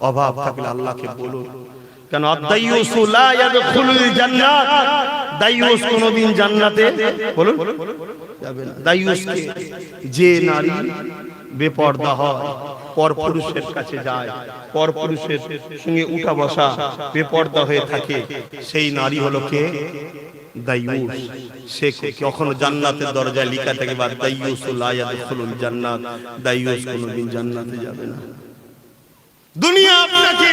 অভাব থাকলে আল্লাহকে বলুন, কেন আদ-দাইয়ুসু লা ইয়াদখুলুল জান্নাত, দাইয়ুস কোনদিন জান্নাতে বলুন যাবে না। দাইয়ুস কে? যে নারী বেপর্দা হয়, পরপুরুষের কাছে যায়, পরপুরুষের সঙ্গে উঠা বসা, বেপর্দা হয়ে থাকে, সেই নারী হলো কে? দাইয়ুস। সে কখনো জান্নাতের দরজায় লেখা থাকে বা দাইয়ুসু লা ইয়াদখুলুল জান্নাত, দাইয়ুস কোনদিন জান্নাতে যাবে না। দুনিয়া আপনাকে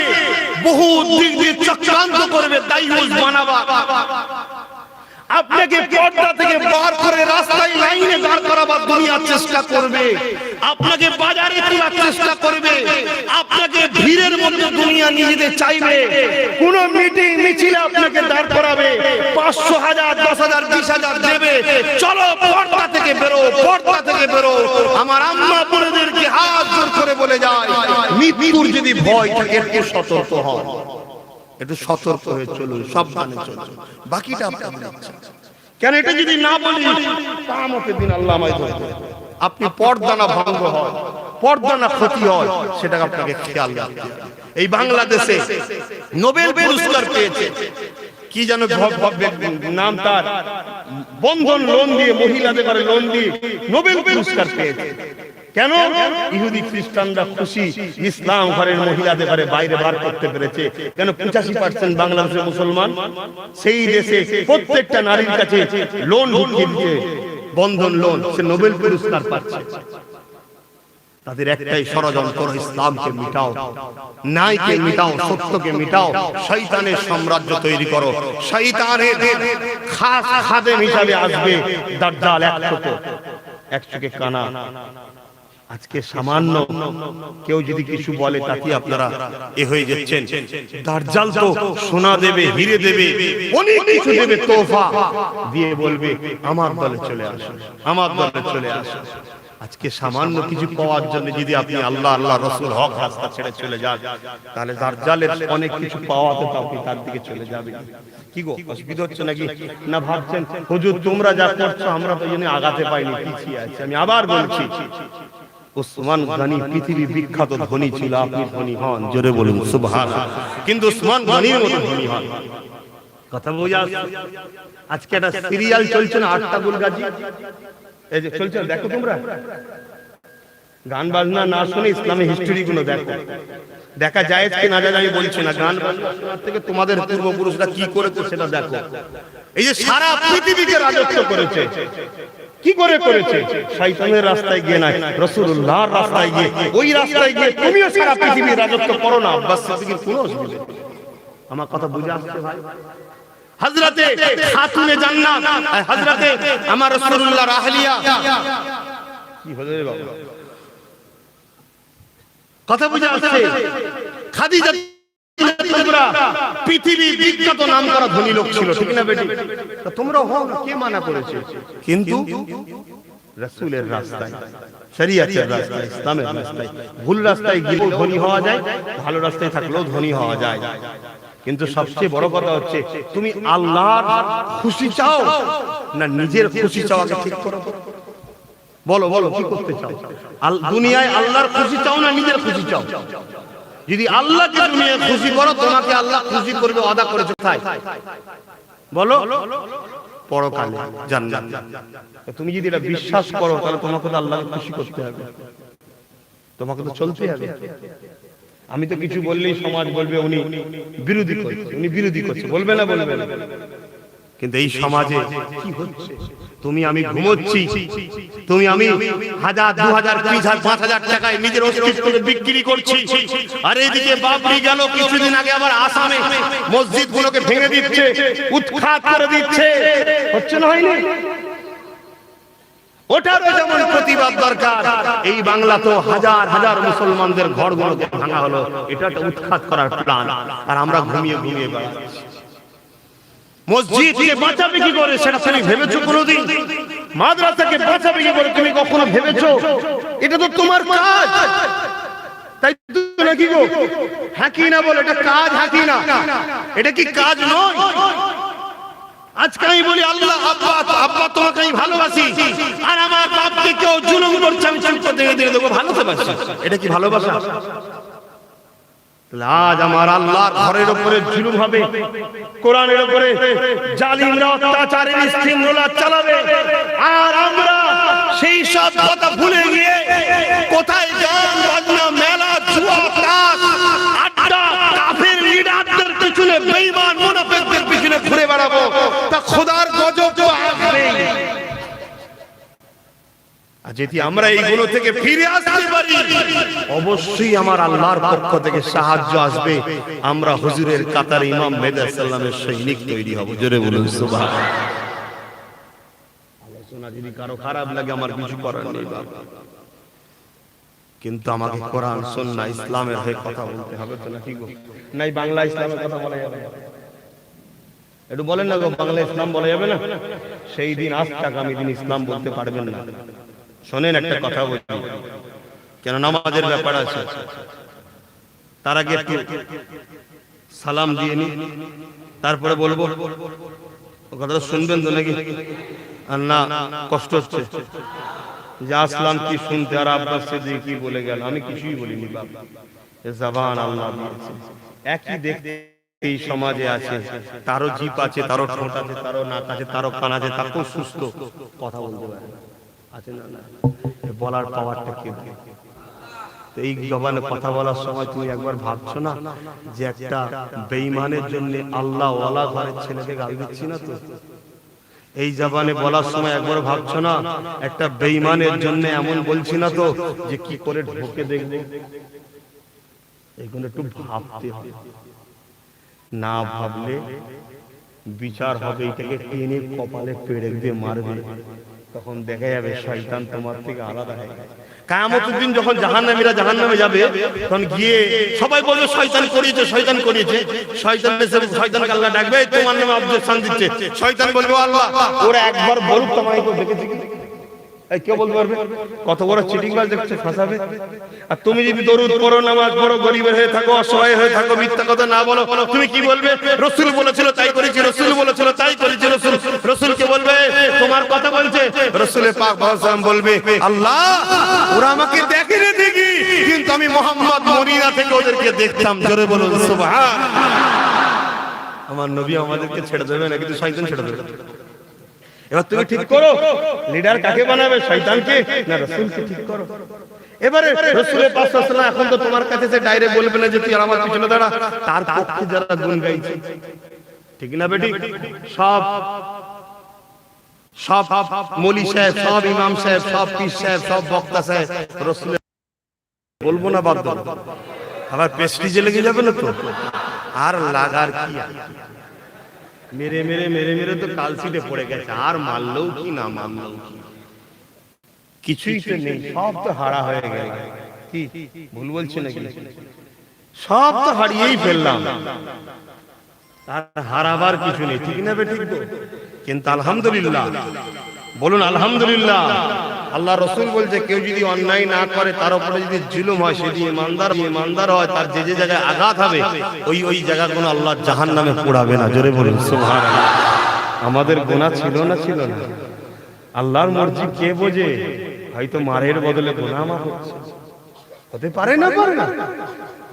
বহু দিক দিয়ে চক্রান্ত করবে দাইয়ুস বানাবা, আপনাকে পর্দা থেকে বার করে রাস্তায় লাইনে দাঁড় করাবার দুনিয়া চেষ্টা করবে, আপনাকে বাজারে তোলার চেষ্টা করবে, আপনাকে ভিড়ের মধ্যে দুনিয়া নিয়ে যেতে চাইবে, কোন মিটিং মিছিলে আপনাকে দাঁড় করাবে, 500, 1000, 10,000, 20,000 দেবে, চলো পর্দা থেকে বেরো, পর্দা থেকে বেরো। আমার আম্মা বোনেদেরকে হাত জোর করে বলে যায়, মৃত্যুর যদি ভয় থাকে একটু সতর্ক হন, একটু সতর্ক হয়ে চলুন, সাবধানে চলুন, বাকিটা আপনার ইচ্ছা। কেন এটা যদি না বলি কিয়ামতের দিন আল্লাহ আমায় ধরবে। আপনি পর্দা না ভঙ্গ হয়, পর্দা না ক্ষতি হয়, সেটাকে আপনাকে খেয়াল রাখতে হবে। এই বাংলাদেশে নোবেল পুরস্কার পেয়েছে কি জানো, নাম তার, বন্ধন লোন দিয়ে, মহিলাদের ঘরে লোন দিয়ে নোবেল পুরস্কার পেয়েছে। কেন? ইহুদি খ্রিস্টানরা খুশি ইসলাম ঘরের মহিলাদের ঘরে বাইরে বার করতে পেরেছে। কেন? 85% বাংলাদেশের মুসলমান, সেই দেশে প্রত্যেকটা নারীর কাছে লোন ঢুকিয়ে দিয়ে, বন্ধন লোন, সে নোবেল পুরস্কার পাচ্ছে। তাদের একটাই ষড়যন্ত্র, ইসলামকে মিটাও, ন্যায়কে মিটাও, সত্যকে মিটাও, শয়তানের সাম্রাজ্য তৈরি করো। শয়তানের খাস খাদেম হিসাবে আসবে দাজ্জাল, এক চোখে কানা। আজকে সামান্য কেউ যদি কিছু বলে তাতে আপনারা এ হয়ে যাচ্ছেন। দাজ্জাল তো সোনা দেবে, হিরে দেবে, অনেক কিছু দেবে, তোহফা দিয়ে বলবে আমার দলে চলে আসুন, আমার দলে চলে আসুন। আজকে সামান্য কিছু পাওয়ার জন্য যদি আপনি আল্লাহ, আল্লাহ রাসূল হক রাস্তা ছেড়ে চলে যান, তাহলে দাজ্জালের অনেক কিছু পাওয়াতে আপনি তার দিকে চলে যাবেন। কি গো, অসুবিধা হচ্ছে নাকি? না ভাবছেন হুজুর তোমরা যা করছো আমরা তো জেনে আগাতে পাইনি, পিছিয়ে আছি। আমি আবার বলছি, উসমান গনি পৃথিবী বিখ্যাত ধনী ছিল, আপনি ধনী হন, জোরে বলুন সুবহানাল্লাহ। কিন্তু উসমান গনির মতো ধনী হন। কথা বোঝা? আজকে একটা সিরিয়াল চলছে না, আটটাগুল গাজী, এই যে চলছে, দেখো তোমরা। গান বাজনা না শুনে ইসলামের হিস্ট্রি গুলো দেখো, দেখা যায় কি না যায় আমি বলছি না, গান বাজনা শোনার থেকে তোমাদের পূর্বপুরুষরা কি করেছে সেটা দেখো। এই যে সারা পৃথিবীকে রাজত্ব করেছে, কি করে করেছে? শয়তানের রাস্তায় গিয়ে না, রাসূলুল্লাহর রাস্তায় গিয়ে, ওই রাস্তায় গিয়ে তুমিও সারা পৃথিবীর রাজত্ব করো না, বাস সেদিকে কোনো অসুবিধা নেই। আমার কথা বুঝে আসছে ভাই? হযরতে খাতুনে জান্নাত, হযরতে আমার রাসূলুল্লাহর আহলিয়া, কি হলো রে বাবা? কথা বুঝে আসছে? খাদিজা কুবরা পৃথিবী বিখ্যাত নাম করা ধনী লোক ছিল, ঠিক না বেটি? তোমরা হও না, কে মানা করেছে? কিন্তু রাসূলের রাস্তায়, শরীয়তের রাস্তায়, ইসলামের রাস্তায়, ভুল রাস্তায় গিয়েও ধনী হওয়া যায়, ভালো রাস্তায় থাকলেও ধনী হওয়া যায়। কিন্তু সবচেয়ে বড় কথা হচ্ছে তুমি আল্লাহর খুশি চাও না নিজের খুশি চাওয়াকে ঠিক করো? বলো বলো, কি করতে চাও? দুনিয়ায় আল্লাহর খুশি চাও না নিজের খুশি চাও? যদি আল্লাহকে দুনিয়ায় খুশি করো, তোমাকে আল্লাহ খুশি করবে, ওয়াদা করেছে কোথায়? বলো, পরকালে জান্নাত। তুমি যদি এটা বিশ্বাস করো, তাহলে তোমাকে তো আল্লাহকে খুশি করতে হবে, তোমাকে তো চলতে হবে। আমি তো কিছু বললেই সমাজ বলবে উনি বিরোধী করছে, উনি বিরোধী করছে, বলবে না? বলবে না। কিন্তু এই সমাজে কি হচ্ছে? তুমি আমি ঘুমোচ্ছি, তুমি আমি 1000, 2000, 30,000, 5000 টাকায় নিজের অস্তিত্বকে বিক্রি করছি, আর এইদিকে বাবরি গেল কিছুদিন আগে আবার আসামে মসজিদগুলোকে ভেঙে দিচ্ছে, উৎখাত করে দিচ্ছে, হচ্ছে না? হয়নি? ওটারও যেমন প্রতিবাদ দরকার, এই বাংলা তো হাজার হাজার মুসলমানদের ঘরগুলোকে ভাঙা হলো, এটা একটা উৎখাত করার প্ল্যান, আর আমরা ঘুমিয়ে ঘুমিয়ে বেড়াচ্ছি। মসজিদকে বাঁচাবে কি করে সেটা তুমি ভেবেছো কোনোদিন? মাদ্রাসাকে বাঁচাবে কি করে তুমি কখনো ভেবেছো? এটা তো তোমার কাজ, তাই তো নাকি গো? হ্যাঁ কি না বল? এটা কাজ, হ্যাঁ কি না? এটা কি কাজ নয়? আজকে আমি বলি আল্লাহ, আব্বা তোমাকে আমি ভালোবাসি, আর আমার বাপকে কেউ জুলুম করছে, আমি চুপ করে দেখে দেবো, ভালোবাসি। এটা কি ভালোবাসা? আজ আমার আল্লাহর ঘরের উপরে জুলুম হবে, কোরআনের উপরে জালিমরা অত্যাচারের স্টিমরোলার চালাবে, আর আমরা সেই সব কথা ভুলে গিয়ে কোথায় গান বাজনা, মেলা, জুয়া, তাস, আড্ডা, কাফের লিডারদের পিছনে, বেঈমান মুনাফিকদের পিছনে ঘুরে বেড়াবো, তা খোদার গজব তো আসবেই। আর যদি আমরা এইগুলো থেকে ফিরে আসতে পারি, অবশ্যই আমার আল্লাহর পক্ষ থেকে সাহায্য আসবে। আমরা হুজুরের কাতারে ইমাম মেহদী সাল্লামের সৈনিক তৈরি হব। জোরে বলুন সুবহানাল্লাহ। আলোচনা যদি কারো খারাপ লাগে আমার কিছু করার নেই বাবা, কিন্তু আমাকে কোরআন সুন্নাহ ইসলামের হয়ে কথা বলতে হবে তো, নাকি গো? নাই বাংলা ইসলামের কথা বলা যাবে না? একটু বলেন না গো, বাংলা ইসলাম বলা যাবে না? সেই দিন আজ টাকা আমি দিন ইসলাম বলতে পারবেন না। শোনেন একটা কথা বলি, কেন নামাজের ব্যাপার আছে, তার আগে একটু সালাম দিয়ে নি, তারপরে বলবো। ও কথাটা শুনবেন তো নাকি? আর না কষ্ট হচ্ছে যে আসলাম কি শুনতে, আর আপনার সাথে কি বলে গেল? আমি কিছুই বলিনি বাবা, এ জবান আল্লাহ দিয়েছে। একই দেখতে এই সমাজে আছে, তারও জিভ আছে, তারও ঠোঁট আছে, তারও নাক আছে, তারও কান আছে, তাকেও সুস্থ কথা বলতে পারে আছে না? না, বলার পাওয়ারটা কি? তো এই জবানে কথা বলার সময় তুমি একবার ভাবছো না যে একটা বেঈমানের জন্য আল্লাহ ওয়ালা ঘরের ছেলেকে গাল দিচ্ছি না তো? এই জবানে বলার সময় একবার ভাবছো না একটা বেঈমানের জন্য এমন বলছি না তো যে কি করে ঢোকে দেখবে? এইগুলো একটু ভাবতে হবে, না ভাবলে বিচার হবে, এটাকে টেনে কপালে পেড়ে দিয়ে মারবে, তখন দেখা যাবে শয়তান তোমার থেকে আলাদা হয়ে গেছে। কিয়ামতের দিন যখন জাহান্নামীরা জাহান্নামে যাবে, তখন গিয়ে সবাই বলবে শয়তান করিয়েছে, শয়তান করিয়েছে। শয়তান এসে শয়তানকে আল্লাহ ডাকবে, তোমার নামে অবজেকশন দিচ্ছে। শয়তান বলবে আল্লাহ ওরা একবার বলুক তো, আমাকে দেখেছি কি? এই কে বলতে পারবে? কত বড় চিটিংবাজ দেখছে, ফাঁসাবে। আর তুমি যদি দরুদ পড়ো, নামাজ পড়ো, গরিবের হয়ে থাকো, অসহায় হয়ে থাকো, মিথ্যা কথা না বলো, তুমি কি বলবে? রাসূল বলেছিল তাই করেছি, রাসূল বলেছিল তাই করেছি, রাসূলকে বলবে তোমার কথা বলছে। রাসূল পাক সাল্লাল্লাহু বলবে আল্লাহ ওরা আমাকে দেখে না দেখি, কিন্তু আমি মুহাম্মদ মদিনা থেকে ওদেরকে দেখতাম। জোরে বলুন সুবহানাল্লাহ। আমার নবী আমাদেরকে ছেড়ে দেবে না, কিন্তু শয়তান ছেড়ে দেবে। এবার তুমি ঠিক করো লিডার কাকে বানাবে, শয়তানকে না রাসূলকে? ঠিক করো। এবারে রাসূলের পাক সাল্লাল্লাহু আলাইহি ওয়াসাল্লাম এখন তো তোমার কাছে সে ডাইরেক্ট বলবে না যে তুই আমার পিছনে দাঁড়া, তার পক্ষে যারা গুণ গাইছে, ঠিক না বেটি? সব সব মৌলী সাহেব, সব ইমাম সাহেব, সব পীর সাহেব, সব বক্তা সাহেব রাসূলের বলবো না, বাধ্য। আবার প্রেস্টিজে লেগে যাবে না তো? আর লাগার কি? মেরে মেরে মেরে মেরে তো কালসিটে পড়ে গেছে, আর মারলেও কি না মারলেও কি, কিছুই তো নেই, সব তো হারা হয়ে গেল। কি ভুল বলছি নাকি? সব তো হারিয়েই ফেললাম, আর হারাবার কিছু নেই, ঠিক না বেঠিক? কিন্তু আলহামদুলিল্লাহ, বলুন আলহামদুলিল্লাহ। আল্লাহ রাসূল বলছে কেউ যদি অন্যায় না করে, তার উপরে যদি জুলুম হয়, সে যদি ইমানদার হয়, তার যে যে জায়গায় আঘাত হবে ওই জায়গাগুলো আল্লাহ জাহান্নামে পোড়াবে না। জোরে বলুন সুবহানাল্লাহ। আমাদের গুনাহ ছিল না? ছিল না? আল্লাহর মর্জি কে বোঝে? হয়তো মারের বদলে গুনাহ মাফ হচ্ছে, হতে পারে না? পারে না?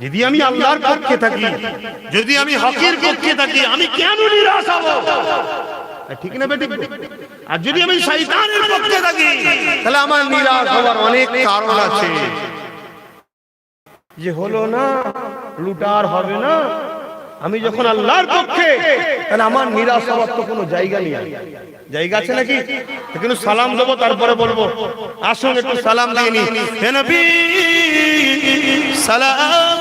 যদি আমি আল্লাহর পক্ষে থাকি, যদি আমি হকের পক্ষে থাকি, আমি কেন নিরাশ হব? ঠিক না বেটি? আর যদি আমি শয়তানের পক্ষে থাকি, তাহলে আমার নিরাশ হওয়ার অনেক কারণ আছে। যে হলো না, লুটার হবে না। আমি যখন আল্লাহর পক্ষে, তাহলে আমার নিরাশ হওয়ার তো কোনো জায়গা নেই। জায়গা আছে নাকি? কিন্তু সালাম দেবো, তারপরে বলবো আসুন একটু সালাম দিয়ে নি। হে নবী সালাম।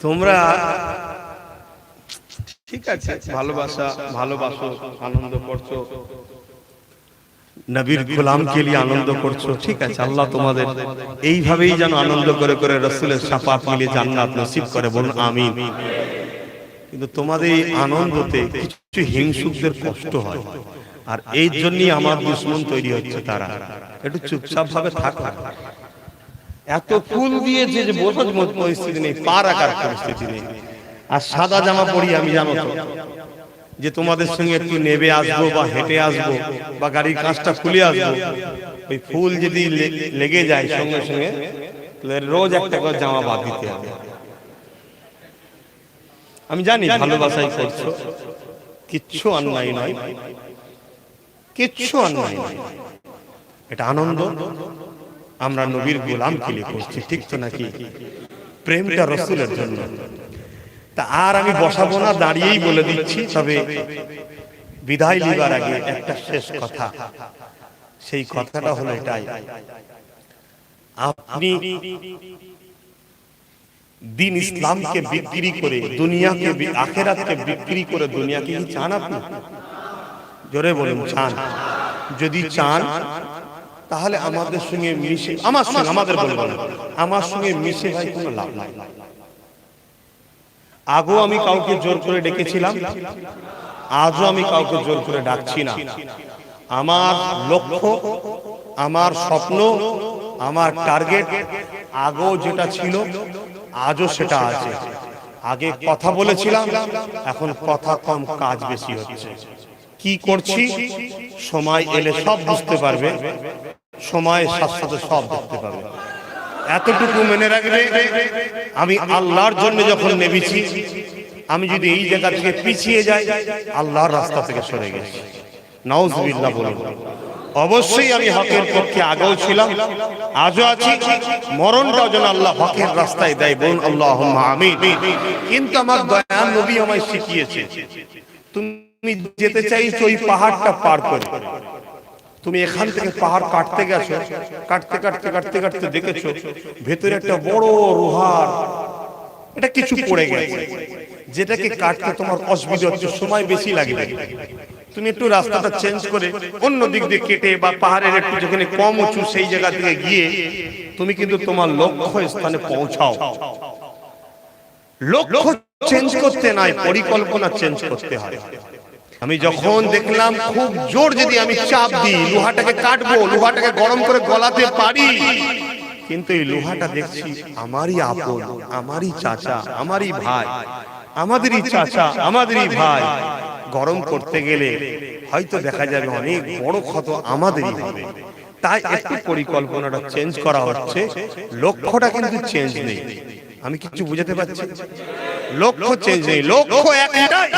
তোমরা ঠিক আছে, ভালোবাসো, আনন্দ করছো, নবীর গোলামকে নিয়ে আনন্দ করছো, ঠিক আছে। আল্লাহ তোমাদের এইভাবেই যেন আনন্দ করে করে রাসূলের শাফাত মিলে জান্নাত নসিব করে, বলুন আমিন। কিন্তু তোমাদের এই আনন্দতে কিছু হিংসুকদের কষ্ট হয়। আর এই জন্যই আমার দুশ্মন তৈরি হচ্ছে। তারা একটু চুপচাপ ভাবে থাকো। এত ফুল দিয়েছে যে বোঝার মতো পরিস্থিতি নেই, পা রাখার পরিস্থিতি নেই। আর সাদা জামা পরি আমি, জানো তো, যে তোমাদের সঙ্গে একটু নেবে আসবো বা হেঁটে আসবো বা গাড়ির কাঁচটা খুলে আসবো, ওই ফুল যদি লেগে যায় সঙ্গে সঙ্গে রোজ একটা করে জামা বাদ দিতে হবে। আমি জানি ভালোবাসাই করছো, কিচ্ছু অন্যায় নয়, কিচ্ছু অন্যায় নয়, এটা আনন্দ। আমরা নবীর গোলাম কিলে করছি, ঠিক তো নাকি? প্রেমটা রাসূলের জন্য। তা আর আমি বসাবো না, দাঁড়িয়েই বলে দিচ্ছি। তবে বিদায় লিবার আগে একটা শেষ কথা, সেই কথাটা হলো এটাই, আপনি দিন ইসলামকে বিক্রি করে দুনিয়াকে, আখিরাতকে বিক্রি করে দুনিয়াকে কি চান আপনি? জোরে বলুন, চান? যদি চান তাহলে আমাদের সঙ্গে মিশে, আমার সঙ্গে, আমাদের বলবেন, আমার সঙ্গে মিশে ভাই কোনো লাভ নাই। আগেও আমি কাউকে জোর করে ডেকেছিলাম, আজও আমি কাউকে জোর করে ডাকছি না। আমার লক্ষ্য, আমার স্বপ্ন, আমার টার্গেট আগেও যেটা ছিল আজও সেটা আছে। আগে কথা বলেছিলাম, এখন কথা কম, কাজ বেশি হচ্ছে। কি করছি সময় এলে সব বুঝতে পারবে, সময়ের সাথে সাথে সব দেখতে পাবে। এতটুকু মনে রাখবে, আমি আল্লাহর জন্য যখন নেমেছি, আমি যদি এই জায়গা থেকে পিছিয়ে যাই, আল্লাহর রাস্তা থেকে সরে গেছি। নাউজুবিল্লাহ বলুন। অবশ্যই আমি হকের পক্ষে আগেও ছিলাম, আজও আছি, মরণটাও যেন আল্লাহ হকের রাস্তায় দেয়, বলুন আল্লাহুম্মা আমিন। কিন্তু আমার দয়াল নবী আমায় শিখিয়েছে, তুমি যেতে চাইছো ওই পাহাড়টা পার করে, তুমি এখান থেকে পাহাড় কাটতে গেছো, কাটতে কাটতে কাটতে কাটতে দেখেছো ভেতরে একটা বড় রুহার এটা কিছু পড়ে গেছে, যেটাকে কাটতে তোমার অসুবিধা হচ্ছে, সময় বেশি লাগবে। তুমি একটু রাস্তাটা চেঞ্জ করে অন্য দিক দিয়ে কেটে বা পাহাড়ের একটু যেখানে কম উঁচু সেই জায়গা থেকে গিয়ে তুমি কিন্তু তোমার লক্ষ্য স্থানে পৌঁছাও। লক্ষ্য চেঞ্জ করতে নাই, পরিকল্পনা চেঞ্জ করতে হয়। আমি যখন দেখলাম খুব জোর যদি আমি চাপ দিই, লোহাটাকে কাটবো, লোহাটাকে গরম করে গলাতে পারি, কিন্তু এই লোহাটা দেখছি আমারই আপন, আমারই চাচা, আমারই ভাই, আমাদেরই চাচা, আমাদেরই ভাই, গরম করতে গেলে হয়তো দেখা যাবে অনেক বড় ক্ষত আমাদেরই হবে। তাই একটু পরিকল্পনাটা চেঞ্জ করা হচ্ছে, লক্ষ্যটা কিন্তু চেঞ্জ নেই। আমি কিছু বুঝাতে পারছি? লক্ষ্য চেঞ্জ নেই, লক্ষ্য একটাই,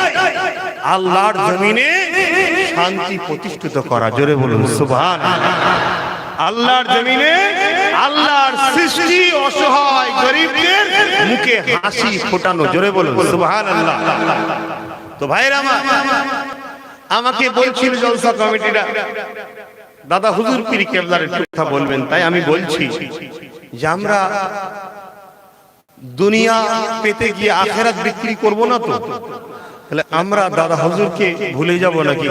আল্লাহর জমিনে শান্তি প্রতিষ্ঠিত করা। জোরে বলুন সুবহানাল্লাহ। আল্লাহর জমিনে আল্লাহর সৃষ্টি অসহায় গরিবদের মুখে হাসি ফোটানো। জোরে বলুন সুবহানাল্লাহ। তো ভাইরা আমার, আমাকে বলছিল জলসা কমিটিরা, দাদা হুজুর পীর কেবলার একটু কথা বলবেন, তাই আমি বলছি যে আমরা দুনিয়া পেতে গিয়ে আখিরাত বিক্রি করব না তো? তাহলে আমরা দাদা হুজুরকে ভুলে যাব নাকি?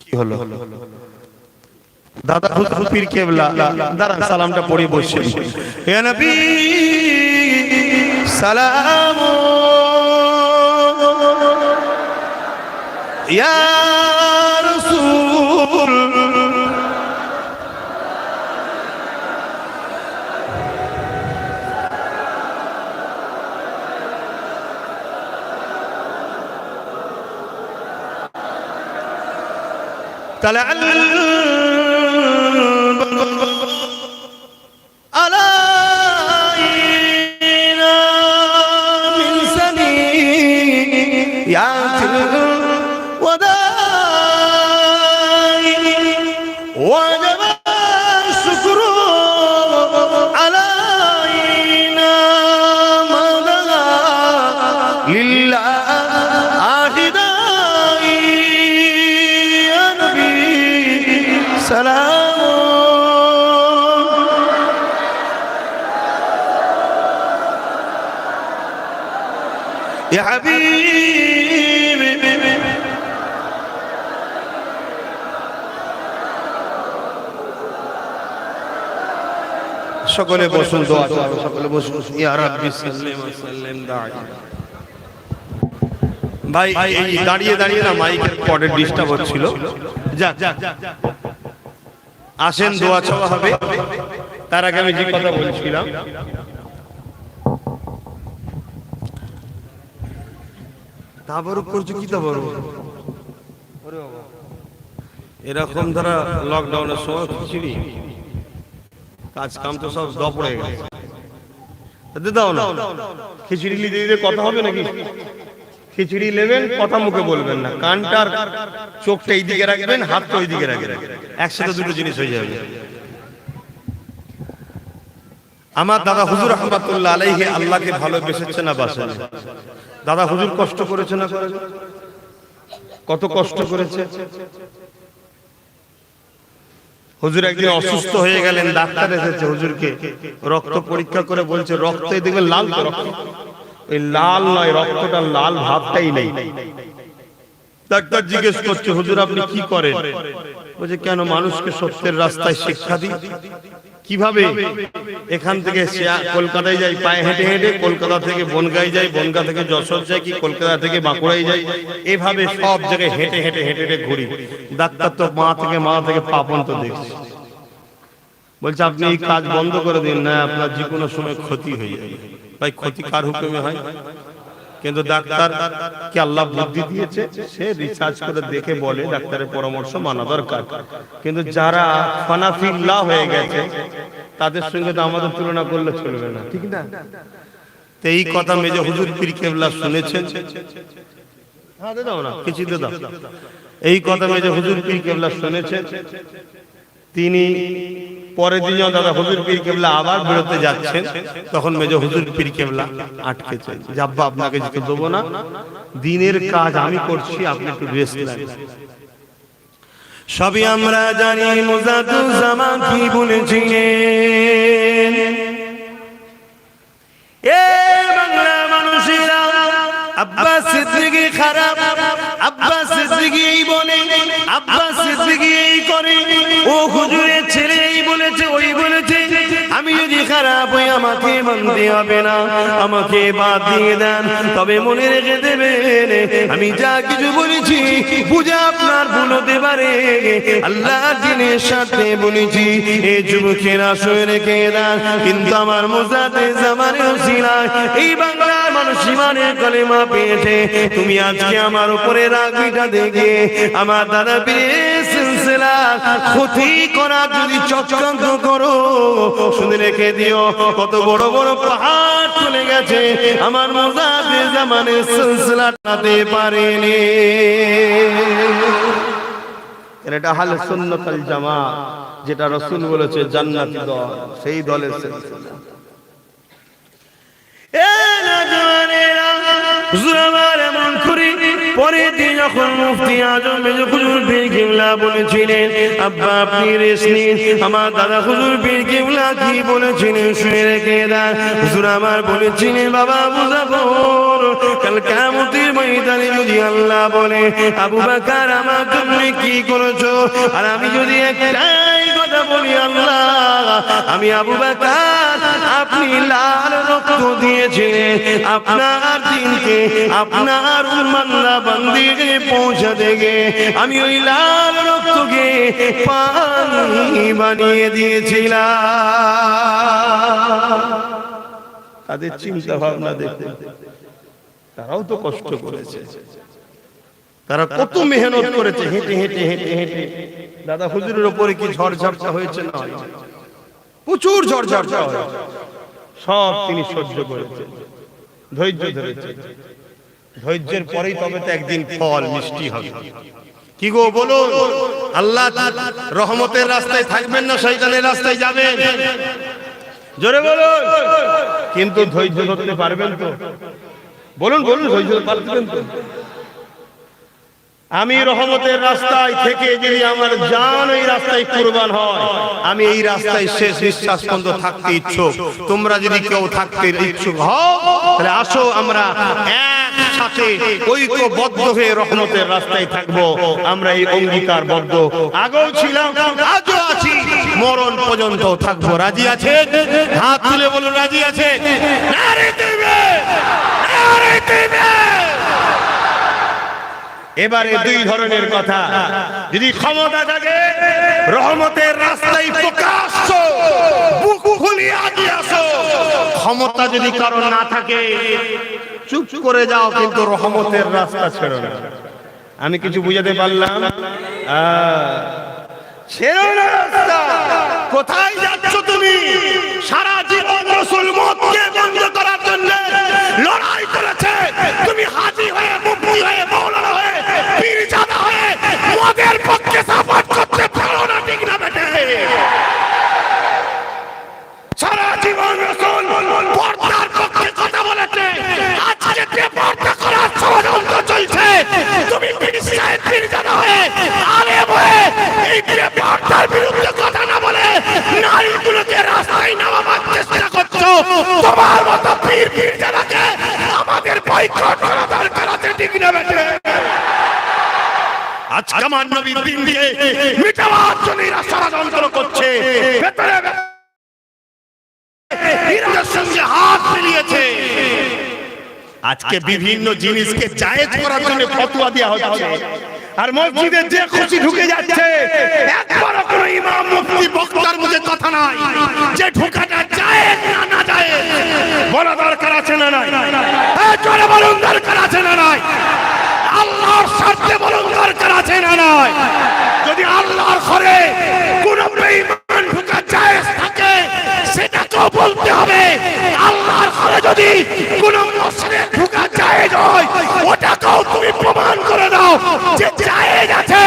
কি হলো? দাদা হুজুর পীর কেবলা, দাঁড়ান সালামটা পড়ে বসেন। ইয়া নবী সালাম, ইয়া রাসূল, طلع علينا من سنيات الوداع وجب الشكر علينا مدى لله سلام يا حبيبي সকলে বসুন, দোয়া করুন, সকলে বসুন। ইয়া রাব্বি সাল্লিম ওয়া সাল্লিম দাঈ ভাই এই দাঁড়িয়ে দাঁড়িয়ে না মাইকের কর্ডের ডিস্টার্ব হচ্ছিল। যাক আসেন, দোয়া চাওয়া হবে। তার আগে আমি যে কথা বলছিলাম, তাবারুক করছো কি তাবারুক? এরকম ধরা লকডাউনের সময় খিচুড়ি কাজ কাম তো সব দপড়ে গেছে, দাও না খিচুড়ি নিতে দিতে কথা হবে নাকি? খিচুড়ি নেবেন, কথা মুখে বলবেন না, কানটার চোখটা এই দিকে রাখবেন, হাতটা ওই দিকে রাখবেন, একসাথে দুটো জিনিস হয়ে যাবে। আমার দাদা হুজুর রহমাতুল্লাহ আলাইহি আল্লাহকে ভালোবেসেছে না বাসেন? দাদা হুজুর কষ্ট করেছে না? কত কষ্ট করেছে। হুজুর একদিন অসুস্থ হয়ে গেলেন, ডাক্তার এসেছে, হুজুরকে রক্ত পরীক্ষা করে বলছে রক্তে দেখবেন লাল তো রক্ত, ওই লাল নয়, রক্তটা লাল ভাবটাই নেই। ডাক্তার জিজ্ঞেস করছে হুজুর আপনি কি করেন? বলছে কেন, মানুষকে সত্যের রাস্তায় শিক্ষা দিই। কিভাবে? এখান থেকে কলকাতায় যাই পায়ে হেঁটে হেঁটে, কলকাতা থেকে বনগাঁয় যাই, বনগাঁ থেকে যশোর যাই, কি কলকাতা থেকে বাঁকুড়ায় যাই, এভাবে সব জায়গায় হেঁটে হেঁটে হেঁটে হেঁটে ঘুরি। ডাক্তার তো মা থেকে পা পর্যন্ত দেখছি। বলছে আপনি এই কাজ বন্ধ করে দিন, না আপনার যে কোনো সময় ক্ষতি হয়ে যাবে। ভাই ক্ষতি কার হুকুমে হয়? কিন্তু ডাক্তার কে আল্লাহ বুদ্ধি দিয়েছে, সে রিসার্চ করে দেখে বলে ডাক্তারের পরামর্শ মানা দরকার। কিন্তু যারা ফানাফিল্লাহ হয়ে গেছে তাদের সঙ্গে তো আমাদের তুলনা করলে চলবে না, ঠিক না? তো এই কথা মেজে হুজুর পীর কেবলা শুনেছেন। হ্যাঁ দাও না কিছু দাও। এই কথা মেজে হুজুর পীর কেবলা শুনেছেন। তিনি পরের দিন যখন দাদা হুজুর পীর কেবলা আবার বেরোতে যাচ্ছেন, তখন মেজো হুজুর পীর কেবলা আটকেছেন যে আব্বা আপনাকে যেতে দেবো না, দিনের কাজ আমি করছি, আপনি একটু রেস্ট নেন। সবই আমরা জানি মুজাদ্দুজ্জামান কি বলেছিলেন, এ বাংলা মানুষেরা আব্বাস সিদ্দিকী খারাপ, আব্বাস সিদ্দিকী এই বলে, আব্বাস সিদ্দিকী এই করে, ও হুজুরের ছেলে এই বলেছে ওই বলেছে, আমি যদি খারাপ হই আমাকে মানতে হবে না, আমাকে বাদ দিয়ে দেন, তবে মনে রেখে দেবেন আমি যা কিছু বলেছি বুঝে আপনার ভুল হতে পারে, আল্লাহর দ্বীনের সাথে বলেছি। এই যুবকেরা শুনে রেখে দেন, কিন্তু আমার মুজাদ্দিজ্জামানের ওসিলায় এই বাংলার মানুষ ইমানের কালেমা পেয়েছে। তুমি আজকে আমার উপরে রাগ মিটা দেখে আমার দাদা পীরের সিলসিলা ক্ষতি করা যদি চক্রান্ত করো, শুনে রেখে দিও কত বড় বড় পাহাড় চলে গেছে, আমার মুজাদ্দিজ্জামানের সিলসিলা টাতে পারেনি। এটা আহলে সুন্নাত ওয়াল জামাত, যেটা রাসূল বলেছে জান্নাতি দল, সেই দলের সিলসিলা। পরের দিন যখন মুফতি আজম মেজো হুজুর পীর কেবলা বলেছিলেন আব্বা আপনি রেস্ট নিন, আমার দাদা হুজুর পীর কেবলা কি বলেছিলেন শুনে রেখে দেন। হুজুর আমার বলেছিলেন বাবা মুজাফফর, কাল কিয়ামতের ময়দানে যদি আল্লাহ বলে আবু বকর আমার জন্য কি করেছো, আর আমি যদি একটাই কথা বলি আল্লাহ আমি আবু বকর আপনি লাল রক্ত দিয়েছিলেন আপনার দিনকে আপনার উম্মাহরা বান্দিকে পৌঁছাতে গে, আমি ওই লাল রক্তকে পানি বানিয়ে দিয়েছিলাম। তাদের চিন্তা ভাবনা দেখতে, তারাও তো কষ্ট করেছে, তারা কত মেহনত করেছে, হেঁটে হেঁটে হেঁটে হেঁটে। দাদা হুজুরের উপরে কি ঝড় ঝাপটা হয়েছে না? প্রচুর ঝড় ঝাপটা হয়েছে, সব তিনি সহ্য করেছেন, ধৈর্য ধরেছেন। ধৈর্যের পরেই তবে তো একদিন ফল মিষ্টি হবে। কি গো বলুন, আল্লাহ রহমতের রাস্তায় থাকবেন না শয়তানের রাস্তায় যাবেন? জোরে বলুন। কিন্তু ধৈর্য ধরতে পারবেন তো? বলুন বলুন, ধৈর্য পারবেন তো? আমি রহমতের রাস্তায় থেকে যদি আমার জান এই রাস্তায় কুরবান হয়, আমি এই রাস্তায় শেষ নিঃশ্বাস পর্যন্ত থাকতে ইচ্ছুক। তোমরা যদি কেউ থাকতে ইচ্ছুক হও তাহলে আসো আমরা একসাথে ঐক্যবদ্ধ হয়ে রহমতের রাস্তায় থাকবো। আমরা এই অঙ্গীকারবদ্ধ, আগেও ছিলাম আজও আছি, মরণ পর্যন্ত থাকবো। রাজি আছে? হাত তুলে বলুন রাজি আছে। নারে দিবে, নারে দিবে। এবারে দুই ধরনের কথা, যদি ক্ষমতা থাকে রহমতের রাস্তায় প্রকাশ্য বুক ফুলিয়ে আগিয়ে আসো, ক্ষমতা যদি কারো না থাকে চুপ করে যাও, কিন্তু রহমতের রাস্তা ছেড়ো না। আমি কিছু বুঝাতে পারলাম? ছেড়ো না রাস্তা। কোথায় যাচ্ছ তুমি? সারা জীবন রাসূল মতকে বন্ধ করার জন্য লড়াই করেছে, তুমি হাজী হয়ে, মুফতি হয়ে, মাওলানা হয়ে, পীরজাদা হয়ে মদের পক্ষে সাপোর্ট করতে পারো না, ঠিক না বেটে? সারা জীবন রাসূল পর্দার পক্ষে কথা বলেছে, আজকে বেপর্দা করার ষড়যন্ত্র চলছে, তুমি পীরজাদা হয়ে, আলেম হয়ে এই বেপর্দার বিরুদ্ধে কথা না বলে নারীগুলোকে রাস্তায় নামাবার চেষ্টা করছো। তোমার মতো পীরজাদাকে আমাদের বয়কট করা দরকার আছে, ঠিক না বেটে? আজকে আমার নবীর দিন দিয়ে মিটাবার জন্য এরা ষড়যন্ত্র করছে, ভেতরে ইরাদের সঙ্গে হাত মিলিয়েছে। আজকে বিভিন্ন জিনিসকে জায়েজ করার জন্য ফতোয়া দেওয়া হচ্ছে, আর মসজিদে যে খুশি ঢুকে যাচ্ছে। একবারও কোনো ইমাম মুফতি বক্তার মুখে কথা নাই যে ঢোকাটা জায়েজ না না জায়েজ বলা দরকার আছে না নাই? এই জোরে বলুন, দরকার আছে না নাই? আল্লাহর স্বার্থে বলুন, দরকার আছে না নাই? যদি আল্লাহর ঘরে কোনো বেঈমান ঢোকা জায়েজ থাকে সেটাকেও বলতে হবে। আল্লাহর ঘরে যদি কোনো মুশরিক ঢোকা জায়েজ হয় ওটাকেও তুমি প্রমাণ করে দাও যে জায়েজ আছে।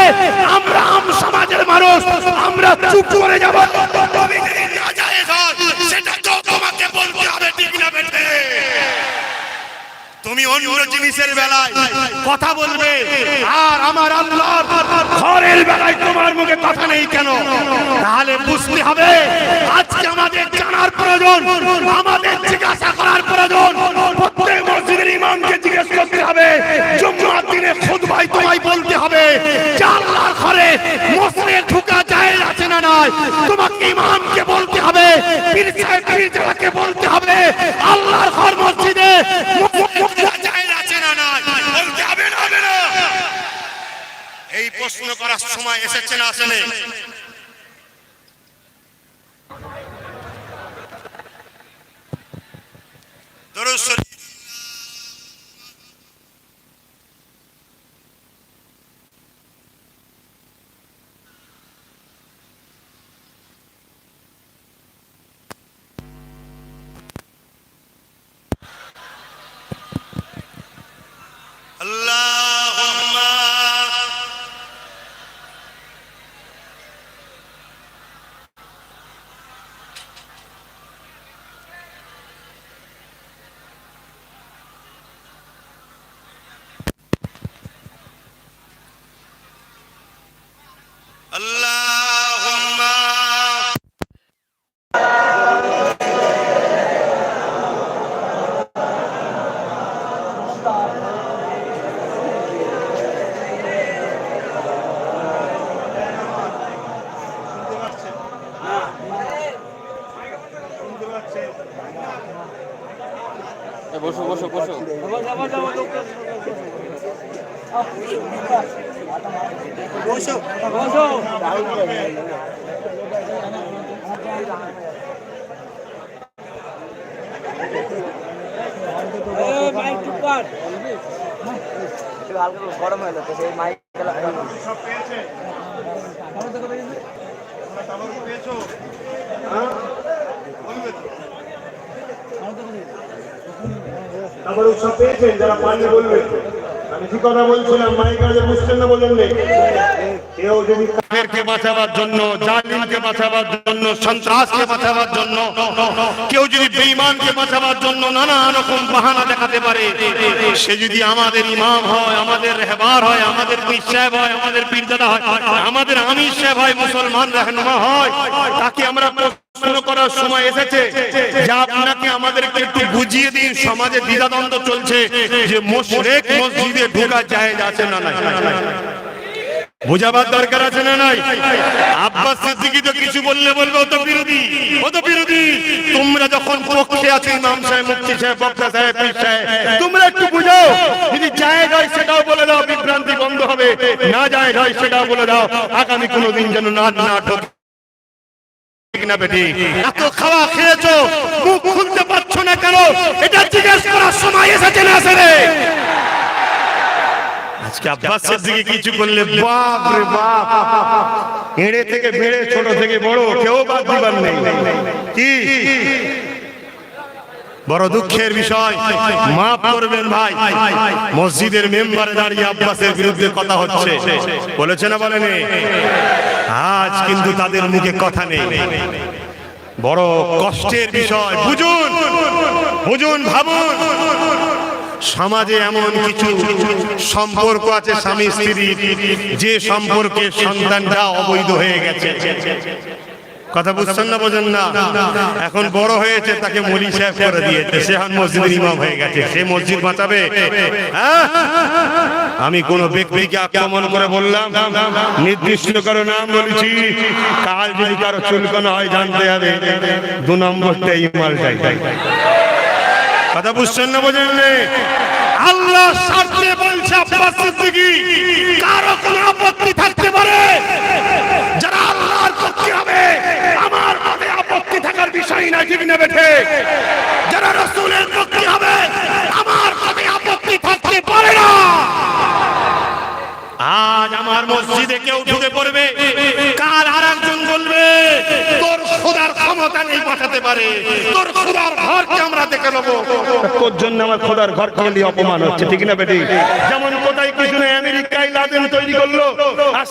আমরা আম সমাজের মানুষ, আমরা চুপ করে যাব? তবে যদি না জায়েজ হয় সেটাকেও তোমাকে বলতে হবে, ঠিক না বেটে? তুমি অন্য জিনিসের বেলায় কথা বলবে, আর আমার আল্লাহর ঘরের বেলায় তোমার মুখে কথা নেই কেন? তাহলে বুঝতে হবে আজকে আমাদের জানার প্রয়োজন, আমাদের জিজ্ঞাসা করার প্রয়োজন। প্রত্যেক মসজিদের ইমামকে জিজ্ঞেস করতে হবে, জুম্মার দিনে খুতবায় তোমায় বলতে হবে যে আল্লাহর ঘরে মুশরিক ঢোকা জায়েজ আছে না নাই? তোমাকে ইমামকে বলতে হবে, পীর সাহেব পীরজাদাকে বলতে হবে আল্লাহর ঘর মসজিদে এই প্রশ্ন করার সময় এসেছে না আসলে? দরুদ শরীফ আল্লাহুম্মা আল্লাহুম্মা বসো বসো বসো বসো বসো। মাইক টুকার গরম হয়ে যাচ্ছে সেই মাইক সব পেয়েছে? পেয়েছো? তারপরে উৎসব পেয়েছেন? যারা পাননি বলবে। আমি ঠিক কথা বলছিলাম, মাইকার যে বুঝছেন না বলেন নেই। কেউ যদি কাফেরকে বাঁচাবার জন্য, জালিমকে বাঁচাবার জন্য, সন্ত্রাসকে বাঁচাবার জন্য, কেউ যদি বেঈমানকে বাঁচাবার জন্য নানা রকম বাহানা দেখাতে পারে, সে যদি আমাদের ইমাম হয়, আমাদের রেহবার হয়, আমাদের পীর সাহেব হয়, আমাদের পীরজাদা হয়, আমাদের আমির সাহেব হয়, মুসলমান রাহনুমা হয়, তাকে আমরা প্রশ্ন করার সময় এসেছে যে আপনাকে আমাদেরকে একটু বুঝিয়ে দিন, সমাজে দ্বিধাদ্বন্দ্ব চলছে যে মুশরিক মসজিদে ঢোকা জায়েজ আছে না নাই? বোঝাবার দরকার আছে না নাই? আব্বাস সিদ্দিকী তো কিছু বললে বলবে ও তো বিরোধী, ও তো বিরোধী। তোমরা যখন পক্ষে আছো ইমাম সাহেব, মুফতি সাহেব, বক্তা সাহেব, পীর সাহেব, তোমরা একটু বুঝাও, যদি জায়েজ হয় সেটাও বলে দাও, বিভ্রান্তি বন্ধ না যায় হয় সেটা বলে দাও, আগামী কোনোদিন যেন না ঢোকে। ঠিক না বেটি? এত খাওয়া খেয়েছো, মুখ খুলতে পারছো না কেন? এটা জিজ্ঞেস করার সময় এসেছে না রে? আজকে আব্বাসের দিকে কিছু করলে বাপ রে বাপ, এড়ে থেকে বেড়ে, ছোট থেকে বড়, কেউ বাদ দিবার নেই। কি বড় দুঃখের বিষয়, মাফ করবেন ভাই, মসজিদের মেম্বারে দাঁড়িয়ে আব্বাসের বিরুদ্ধে কথা হচ্ছে, বলেছে না বলেনি? আজ কিন্তু তাদের মুখে কথা নেই। বড় কষ্টের বিষয়। বুঝুন, বুঝুন, ভাবুন, সমাজে এমন কিছু সম্পর্ক আছে স্বামী স্ত্রীর, যে সম্পর্কে সন্তানটা অবৈধ হয়ে গেছে। কথা বুঝছেন না, বোঝেন না? এখন বড় হয়েছে, তাকে মৌলী সাহেব করে দিয়েছে, সে এখন মসজিদের ইমাম হয়ে গেছে, সে মসজিদ বাঁচাবে? হ্যাঁ? আমি কোন ব্যক্তিকে আক্রমণ করে বললাম, নির্দিষ্ট কারো নাম বলেছি, কাল যদি কারো চুলকানো হয় জানতে হবে 2 নম্বরটা এই মালটাই। কথা বুঝছেন না, বোঝেন না? আল্লাহ স্বার্থে বলছে আব্বাস সিদ্দিকী, কারো কোনো আপত্তি থাকতে পারে, যারা আল্লাহর পক্ষে হবে, আমার মতে আপত্তি থাকার বিষয় না। ঠিক না বেঠে? যারা রাসূলের পক্ষে হবে, আমার মতে আপত্তি থাকতে পারে না। আজ আমার মসজিদে কেউ ঢুকে পড়বে, কাল আরেকজন বলবে তোর খোদার ক্ষমতা নেই বাঁচাতে পারে, তোর খোদার ঘরকে আমরা দেখে নেবো। তোর জন্য আমার খোদার ঘর খালি অপমান হচ্ছে। ঠিক না বেটি? যেমন কোথায় কিছু না, আমেরিকায় লাদেন তৈরি করলো, আর